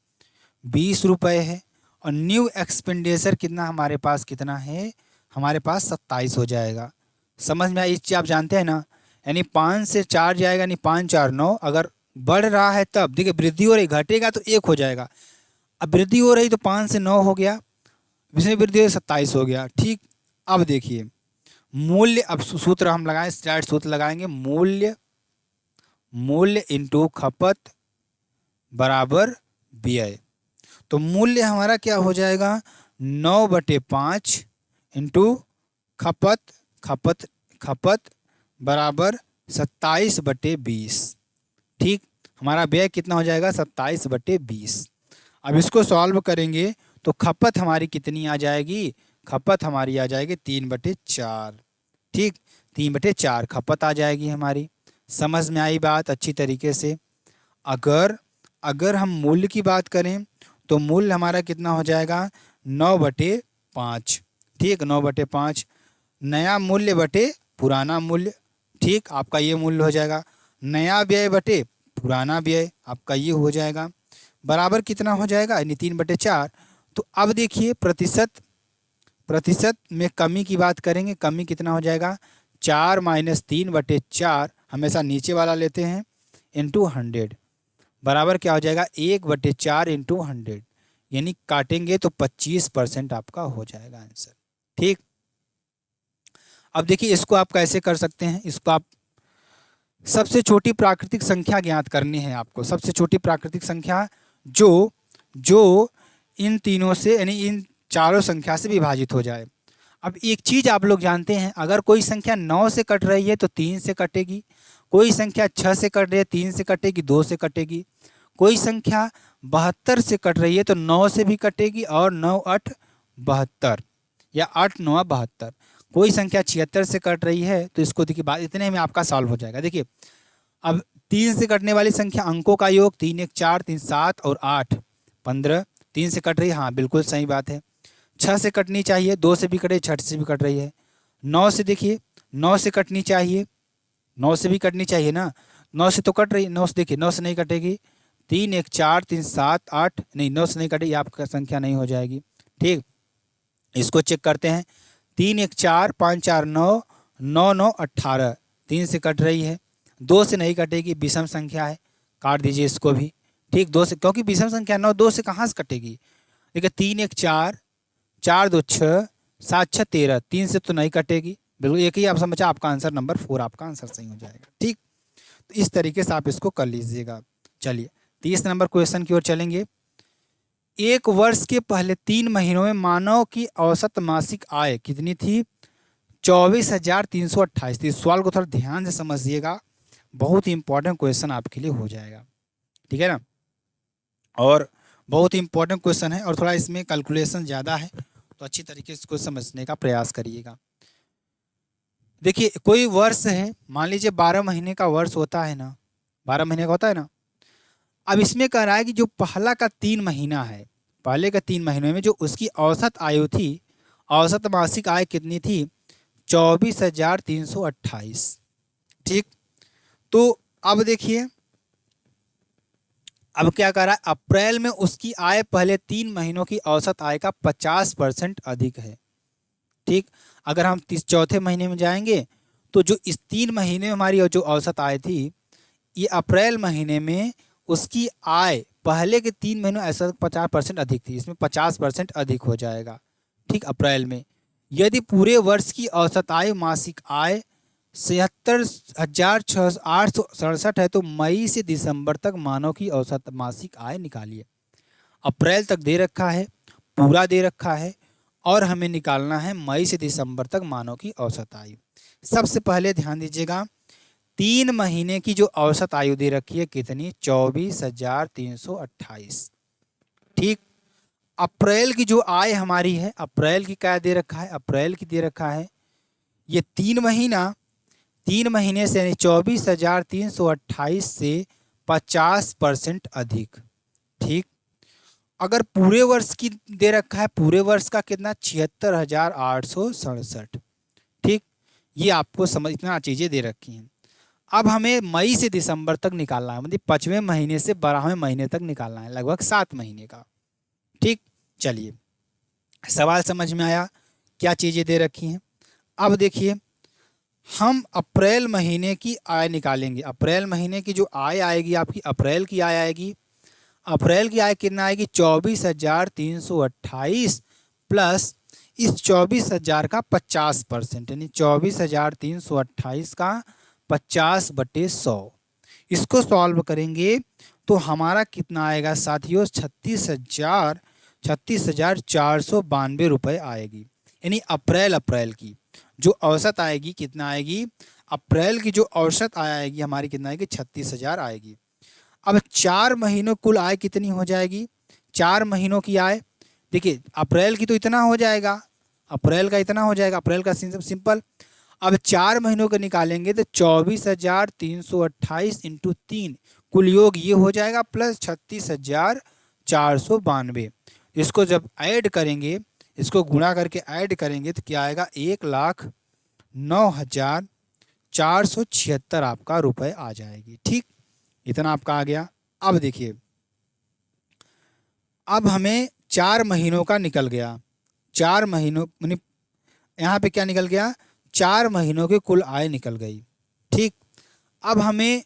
20 रुपये है। और न्यू एक्सपेंडिचर कितना हमारे पास, कितना है हमारे पास, 27 हो जाएगा। समझ में आई इस चीज़, आप जानते हैं ना, यानी 5 से 4 जाएगा, यानी 5 4 9। अगर बढ़ रहा है तब देखिए वृद्धि हो रही, घटेगा तो 1 हो जाएगा। अब वृद्धि हो रही तो 5 से 9 हो गया, इसमें वृद्धि हो 27 हो गया। ठीक, अब देखिए मूल्य, अब सूत्र हम लगाएं, स्टैंडर्ड सूत्र लगाएंगे, मूल्य इंटू खपत बराबर व्यय। तो मूल्य हमारा क्या हो जाएगा, 9/5 इंटू खपत खपत खपत बराबर 27/20। ठीक, हमारा व्यय कितना हो जाएगा, 27/20। अब इसको सॉल्व करेंगे तो खपत हमारी कितनी आ जाएगी, खपत हमारी आ जाएगी 3/4। ठीक, 3/4 खपत आ जाएगी हमारी। समझ में आई बात अच्छी तरीके से। अगर हम मूल्य की बात करें तो मूल्य हमारा कितना हो जाएगा, 9/5। ठीक, 9/5 नया मूल्य बटे पुराना मूल्य। ठीक, आपका ये मूल्य हो जाएगा, नया व्यय बटे पुराना व्यय आपका ये हो जाएगा, बराबर कितना हो जाएगा, यानी 3/4। तो अब देखिए प्रतिशत में कमी की बात करेंगे, कमी कितना हो जाएगा, 4 - 3/4, हमेशा नीचे वाला लेते हैं, इंटू 100 बराबर क्या हो जाएगा, 1/4 इंटू 100, यानी काटेंगे तो 25% आपका हो जाएगा आंसर। ठीक, अब देखिए इसको आप कैसे कर सकते हैं, इसको आप सबसे छोटी प्राकृतिक संख्या ज्ञात करनी है आपको, सबसे छोटी प्राकृतिक संख्या जो इन तीनों से, यानी इन चारों संख्या से विभाजित हो जाए। अब एक चीज़ आप लोग जानते हैं, अगर कोई संख्या 9 से कट रही है तो 3 से कटेगी, कोई संख्या 6 से कट रही है 3 से कटेगी, 2 से कटेगी, कोई संख्या 72 से कट रही है तो 9 से भी कटेगी, और 9 8 72 या 8 9 72। कोई संख्या 76 से कट रही है तो इसको देखिए, बात इतने में आपका सॉल्व हो जाएगा। देखिए अब 3 से कटने वाली संख्या, अंकों का योग, 3 1 4 3 7 और 8 15, 3 से कट रही है, हाँ बिल्कुल सही बात है। 6 से कटनी चाहिए, 2 से भी कटे, 6 से भी कट रही है। 9 से देखिए, 9 से कटनी चाहिए, 9 से भी कटनी चाहिए ना, 9 से तो कट रही है, 9 से देखिए 9 से नहीं कटेगी। 3 1 4 3 7 8, नहीं 9 से नहीं कटेगी, आपका संख्या नहीं हो जाएगी। ठीक, इसको चेक करते हैं, 3 1 4 5 4 9 9 9 18, 3 से कट रही है, 2 से नहीं कटेगी, विषम संख्या है, काट दीजिए इसको भी। ठीक, 2 से, क्योंकि विषम संख्या 9, 2 से कहाँ से कटेगी। देखिए 3 1 4 4 2 6 7 6 13, 3 से तो नहीं कटेगी, बिल्कुल एक ही आप समझा, आपका आंसर नंबर 4 आपका आंसर सही हो जाएगा। ठीक, तो इस तरीके से आप इसको कर लीजिएगा। चलिए 30 नंबर क्वेश्चन की ओर चलेंगे। एक वर्ष के पहले 3 महीनों में मानव की औसत मासिक आय कितनी थी, 24,328 थी। सवाल को थोड़ा ध्यान से समझिएगा, बहुत ही इंपॉर्टेंट क्वेश्चन आपके लिए हो जाएगा। ठीक है ना, और बहुत ही इंपॉर्टेंट क्वेश्चन है, और थोड़ा इसमें कैलकुलेशन ज़्यादा है, तो अच्छी तरीके से इसको समझने का प्रयास करिएगा। देखिए कोई वर्ष है, मान लीजिए 12 महीने का वर्ष होता है ना, 12 महीने का होता है ना। अब इसमें कह रहा है कि जो पहला का 3 महीना है, पहले के 3 महीने में जो उसकी औसत आयु थी, औसत मासिक आय कितनी थी, 24,328। ठीक, तो अब देखिए अब क्या कर रहा है, अप्रैल में उसकी आय पहले 3 महीनों की औसत आय का 50% अधिक है। ठीक, अगर हम चौथे महीने में जाएंगे तो जो इस 3 महीने में हमारी जो औसत आय थी, ये अप्रैल महीने में उसकी आय पहले के 3 महीनों ऐसा 50% अधिक थी, इसमें 50% अधिक हो जाएगा। ठीक, अप्रैल में। यदि पूरे वर्ष की औसत आय मासिक आय 77,867 है तो मई से दिसंबर तक मानव की औसत मासिक आय निकालिए। अप्रैल तक दे रखा है, पूरा दे रखा है, और हमें निकालना है मई से दिसंबर तक मानव की औसत आयु। सबसे पहले ध्यान दीजिएगा, 3 महीने की जो औसत आयु दे रखी है कितनी, 24,328। ठीक। अप्रैल की जो आय हमारी है, अप्रैल की क्या दे रखा है, अप्रैल की दे रखा है ये 3 महीने से यानी 24,328 से 50% अधिक। ठीक। अगर पूरे वर्ष की दे रखा है, पूरे वर्ष का कितना, 76,867। ठीक। ये आपको समझ, इतना चीज़ें दे रखी हैं। अब हमें मई से दिसंबर तक निकालना है, मतलब 5वें महीने से 12वें महीने तक निकालना है, लगभग 7 महीने का। ठीक। चलिए, सवाल समझ में आया, क्या चीज़ें दे रखी हैं। अब देखिए, हम अप्रैल महीने की आय निकालेंगे। अप्रैल महीने की जो आय आएगी आपकी, अप्रैल की आय आएगी, अप्रैल की आय कितना आएगी, 24,328 प्लस इस 24,000 का 50%, यानी 24,328 का 50/100। इसको सॉल्व करेंगे तो हमारा कितना आएगा साथियों, 36,492 रुपये आएगी। यानी अप्रैल की जो औसत आएगी कितना आएगी, अप्रैल की जो औसत आय आएगी हमारी कितना आएगी, 36,000 आएगी। अब 4 महीनों कुल आय कितनी हो जाएगी, 4 महीनों की आय देखिए, अप्रैल की तो इतना हो जाएगा, अप्रैल का इतना हो जाएगा, अप्रैल का सिंपल। अब 4 महीनों का निकालेंगे तो 24,328 इंटू 3, कुल योग ये हो जाएगा प्लस 36,492। इसको जब ऐड करेंगे, इसको गुणा करके ऐड करेंगे तो क्या आएगा, 1,09,476 आपका रुपए आ जाएगी। ठीक, इतना आपका आ गया। अब देखिए, अब हमें 4 महीनों का निकल गया, 4 महीनों यहाँ पे क्या निकल गया, 4 महीनों की कुल आय निकल गई। ठीक। अब हमें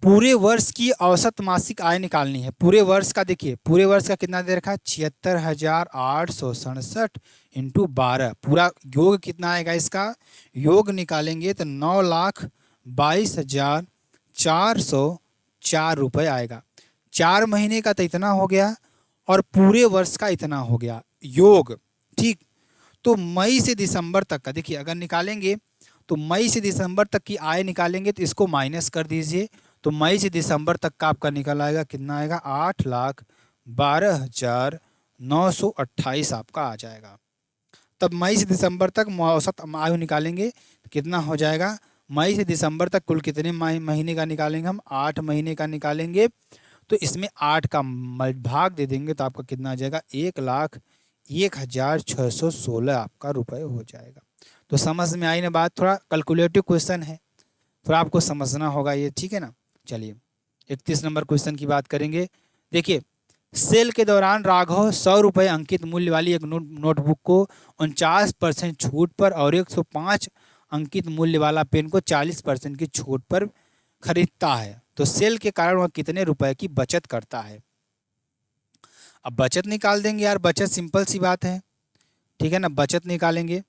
पूरे वर्ष की औसत मासिक आय निकालनी है। पूरे वर्ष का देखिए, पूरे वर्ष का कितना दे रखा है, 76,867 इंटू 12, पूरा योग कितना आएगा, इसका योग निकालेंगे तो 9,22,404 रुपये आएगा। 4 महीने का तो इतना हो गया और पूरे वर्ष का इतना हो गया योग। ठीक। तो मई से दिसंबर तक का देखिए, अगर निकालेंगे तो मई से दिसंबर तक की आय निकालेंगे तो इसको माइनस कर दीजिए, तो मई से दिसंबर तक का आपका निकल आएगा, कितना आएगा, 8,12,928 आपका आ जाएगा। तब मई से दिसंबर तक औसत आयु निकालेंगे तो कितना हो जाएगा, मई से दिसंबर तक कुल कितने महीने का निकालेंगे हम, 8 महीने का निकालेंगे, तो इसमें 8 का भाग दे देंगे तो आपका कितना आ जाएगा, 1,01,616 आपका रुपये हो जाएगा। तो समझ में आई ना बात, थोड़ा कैलकुलेटिव क्वेश्चन है, थोड़ा आपको समझना होगा ये, ठीक है ना। चलिए 31 नंबर क्वेश्चन की बात करेंगे। देखिए, सेल के दौरान राघव 100 रुपये अंकित मूल्य वाली एक नोटबुक को 49% छूट पर और 105 अंकित मूल्य वाला पेन को 40% की छूट पर खरीदता है, तो सेल के कारण वह कितने रुपए की बचत करता है। अब बचत निकाल देंगे यार, बचत सिंपल सी बात है, ठीक है ना। बचत निकालेंगे,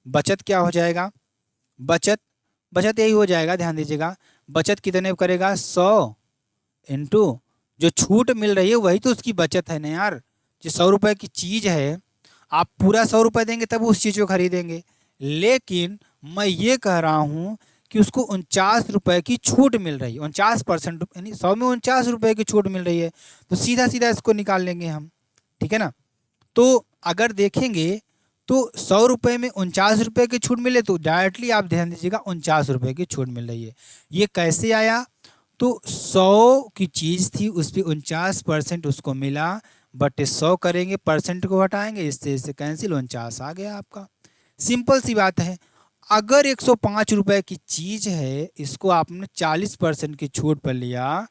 बचत क्या हो जाएगा, बचत यही हो जाएगा, ध्यान दीजिएगा, बचत कितने करेगा, 100 इंटू जो छूट मिल रही है वही तो उसकी बचत है ना यार। जो 100 रुपये की चीज़ है, आप पूरा 100 रुपये देंगे तब उस चीज़ को खरीदेंगे, लेकिन मैं ये कह रहा हूँ कि उसको 49 रुपये की छूट मिल रही है, 49%, यानी 100 में 49 रुपये की छूट मिल रही है, तो सीधा सीधा इसको निकाल लेंगे हम, ठीक है ना। तो अगर देखेंगे तो 100 रुपये में 49 रुपये की छूट मिले तो डायरेक्टली आप ध्यान दीजिएगा 49 रुपये की छूट मिल रही है। ये कैसे आया, तो 100 की चीज़ थी, उस पर 49% उसको मिला, बट 100 करेंगे, परसेंट को हटाएंगे, इससे कैंसिल, 49 आ गया आपका। सिंपल सी बात है। अगर 105 रुपये की चीज़ है, इसको आपने 40% की छूट पर लिया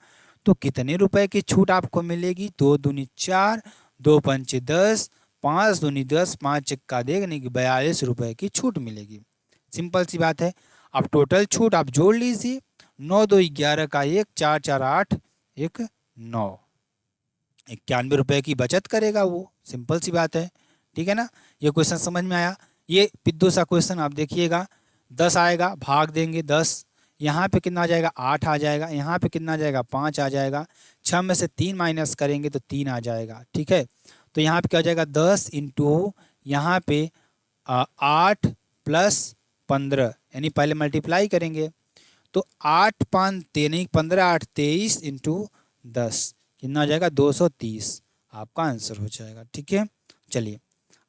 तो कितने रुपए की छूट आपको मिलेगी, 2 दूनी 4, 2 पंचे 10, 5 दूनी 10, 5 चक्का देखने की 42 रुपये की छूट मिलेगी। सिंपल सी बात है। अब टोटल छूट आप जोड़ लीजिए, 9 2 11 का 1, 4 4 8 1 9, 91 रुपये की बचत करेगा वो, सिंपल सी बात है, ठीक है ना। ये क्वेश्चन समझ में आया। ये पिद्दू सा क्वेश्चन आप देखिएगा, 10 आएगा, भाग देंगे 10, यहाँ पे कितना आ जाएगा, 8 आ जाएगा, यहाँ पे कितना आ जाएगा, 5 आ जाएगा, 6 में से 3 माइनस करेंगे तो 3 आ जाएगा, ठीक है। तो यहाँ पे क्या हो जाएगा, 10 इंटू यहाँ पे 8 प्लस 15, यानी पहले मल्टीप्लाई करेंगे तो 8 5 13 15 8 23 इंटू 10, कितना हो जाएगा 230 आपका आंसर हो जाएगा। ठीक है, चलिए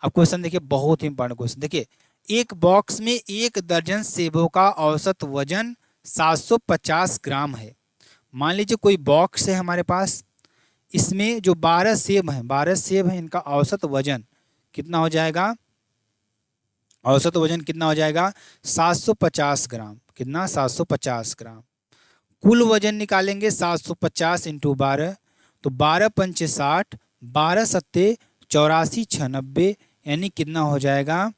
अब क्वेश्चन देखिए, बहुत ही इंपॉर्टेंट क्वेश्चन। देखिए, एक बॉक्स में 1 दर्जन सेबों का औसत वजन 750 ग्राम है। मान लीजिए कोई बॉक्स है हमारे पास, इसमें जो 12 सेब हैं, 12 सेब हैं, इनका औसत वजन कितना हो जाएगा? औसत वजन कितना हो जाएगा? 750 ग्राम। कितना? 750 ग्राम। कुल वजन निकालेंगे 750 इंटू 12, तो 12 पंचे 60, 12 सत्ते 84 6 90, यानी कितना हो जाएगा?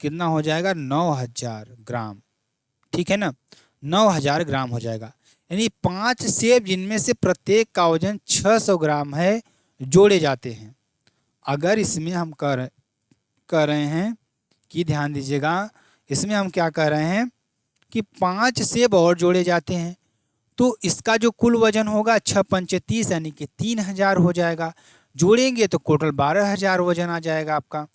कितना हो जाएगा? 9000 ग्राम। ठीक है ना, 9000 ग्राम हो जाएगा। यानी 5 सेब जिनमें से प्रत्येक का वजन 600 ग्राम है, जोड़े जाते हैं। अगर इसमें हम कर रहे हैं कि, ध्यान दीजिएगा, इसमें हम क्या कर रहे हैं कि 5 सेब और जोड़े जाते हैं, तो इसका जो कुल वजन होगा 6 पंचे 30, यानी कि 3000 हो जाएगा। जोड़ेंगे तो टोटल 12000 वजन आ जाएगा आपका।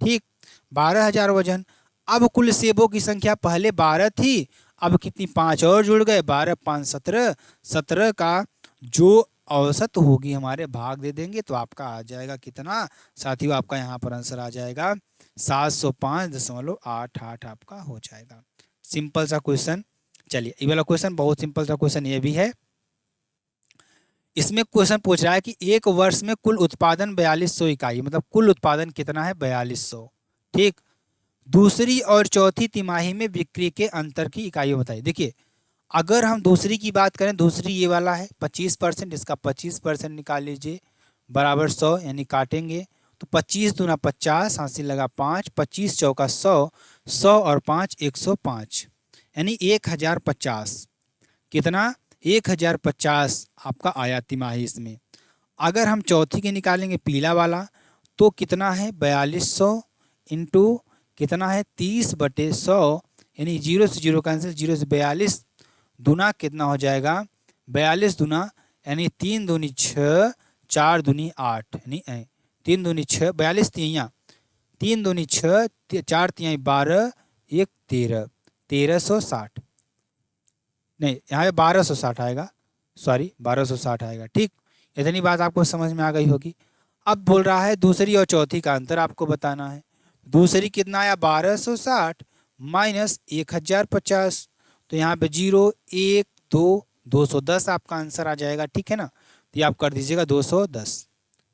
ठीक, 12000 वजन। अब कुल सेबों की संख्या पहले 12 थी, अब कितनी? 5 और जुड़ गए, 12 5 17, 17 का जो औसत होगी हमारे भाग दे देंगे, तो आपका आ जाएगा कितना साथियों? आपका यहाँ पर आंसर आ जाएगा 705.88 आपका हो जाएगा। सिंपल सा क्वेश्चन। चलिए, ये वाला क्वेश्चन बहुत सिंपल सा क्वेश्चन ये भी है। इसमें क्वेश्चन पूछ रहा है कि एक वर्ष में कुल उत्पादन 4200 इकाई, मतलब कुल उत्पादन कितना है? 4200। ठीक, दूसरी और चौथी तिमाही में बिक्री के अंतर की इकाई बताइए। देखिए, अगर हम दूसरी की बात करें, दूसरी ये वाला है 25%, इसका 25% निकाल लीजिए, बराबर 100, यानी काटेंगे तो 25 दूना 50, हासिल लगा 5, 25 चौका 100, 100 और 5 105, यानी 1050। कितना? 1050 आपका आया तिमाही इसमें। अगर हम चौथी के निकालेंगे, पीला वाला, तो कितना है? 4200 इंटू कितना है? 30/100, यानी 0 से 0 कैंसिल, 0 से 42, दूना कितना हो जाएगा? 42 दूना, यानी 3 दूनी 6, 4 दूनी 8, यानी 3 दूनी 6, 42 तियाँ, 3 दूनी 6, 4 तियाँ 12, 1 13, 1360, नहीं यहाँ पे 1260 आएगा, सॉरी 1260 आएगा। ठीक, इतनी बात आपको समझ में आ गई होगी। अब बोल रहा है दूसरी और चौथी का अंतर आपको बताना है। दूसरी कितना आया? 1260 माइनस 1050, तो यहाँ पे 0 1 2 210 आपका आंसर आ जाएगा। ठीक है ना, तो ये आप कर दीजिएगा 210।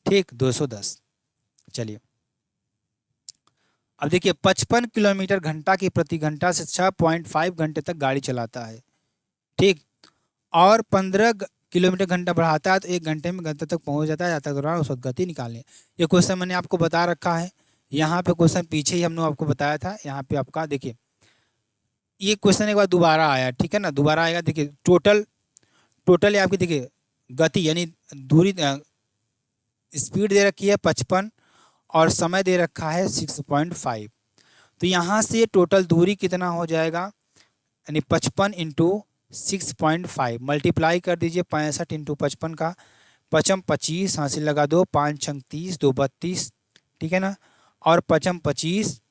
ठीक, 210। चलिए, अब देखिए 55 किलोमीटर घंटा की प्रति घंटा से 6.5 घंटे तक गाड़ी चलाता है। ठीक, और 15 किलोमीटर घंटा बढ़ाता है तो 1 घंटे में गंतव्य तक पहुंच जाता है। यात्रा के दौरान औसत गति निकालें। ये क्वेश्चन मैंने आपको बता रखा है। यहाँ पे क्वेश्चन पीछे ही हमने आपको बताया था। यहाँ पे आपका देखिए, ये क्वेश्चन एक बार दोबारा आया। ठीक है ना, दोबारा आएगा। देखिए टोटल आपकी देखिए गति, यानी दूरी, स्पीड दे रखी है 55 और समय दे रखा है 6.5। तो यहाँ से टोटल दूरी कितना हो जाएगा? यानी 55 इंटू 6.5 मल्टीप्लाई कर दीजिए 65 इंटू 55 का, 55 25, हासिल लगा 2, 5 छंग 30, 2 32। ठीक है ना, और 55 25,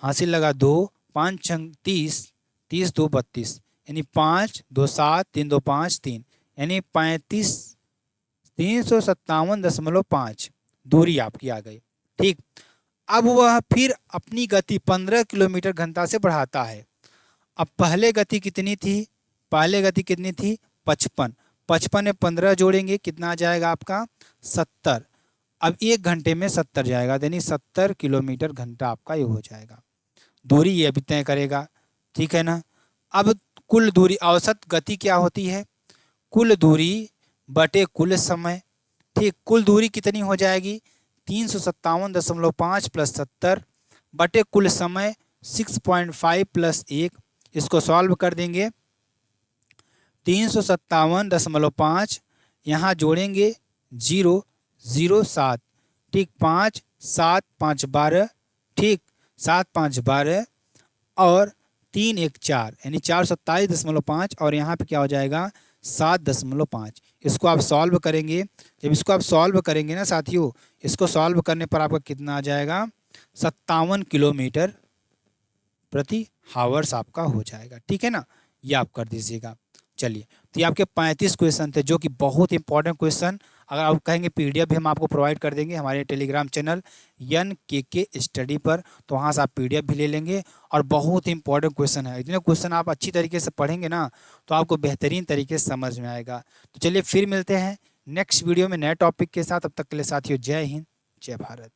हासिल लगा 2, 5 छंग 30, 30 2 32, यानी 5 2 7, 3 2 5 3, यानी 357.5 दूरी आपकी आ गई। ठीक, अब वह फिर अपनी गति 15 किलोमीटर घंटा से बढ़ाता है। अब पहले गति कितनी थी? पहले गति कितनी थी? 55। 55 में 15 जोड़ेंगे, कितना आ जाएगा आपका? 70। अब 1 घंटे में 70 जाएगा, यानी 70 किलोमीटर घंटा आपका ये हो जाएगा। दूरी ये अभी तय करेगा। ठीक है ना, अब कुल दूरी, औसत गति क्या होती है? कुल दूरी बटे कुल समय। ठीक, कुल दूरी कितनी हो जाएगी? 357.5 प्लस 70 बटे कुल समय 6.5 प्लस 1। इसको सॉल्व कर देंगे। 357.5 यहाँ जोड़ेंगे 0 0 7। ठीक, 5 7 5 12। ठीक, 7 5 12 और 3 1 4, यानी 427.5, और यहाँ पे क्या हो जाएगा? 7.5। इसको आप सॉल्व करेंगे। जब इसको आप सॉल्व करेंगे ना साथियों, इसको सॉल्व करने पर आपका कितना आ जाएगा? 57 किलोमीटर प्रति हावर्स आपका हो जाएगा। ठीक है ना, ये आप कर दीजिएगा। चलिए, तो ये आपके 35 क्वेश्चन थे, जो कि बहुत इंपॉर्टेंट क्वेश्चन अगर आप कहेंगे पीडीएफ भी हम आपको प्रोवाइड कर देंगे हमारे टेलीग्राम चैनल NKK स्टडी पर, तो वहाँ से आप पीडीएफ भी ले लेंगे। और बहुत ही इंपॉर्टेंट क्वेश्चन है, इतने क्वेश्चन आप अच्छी तरीके से पढ़ेंगे ना तो आपको बेहतरीन तरीके से समझ में आएगा। तो चलिए फिर मिलते हैं नेक्स्ट वीडियो में नए टॉपिक के साथ, तब तक के लिए साथियों जय हिंद जय भारत।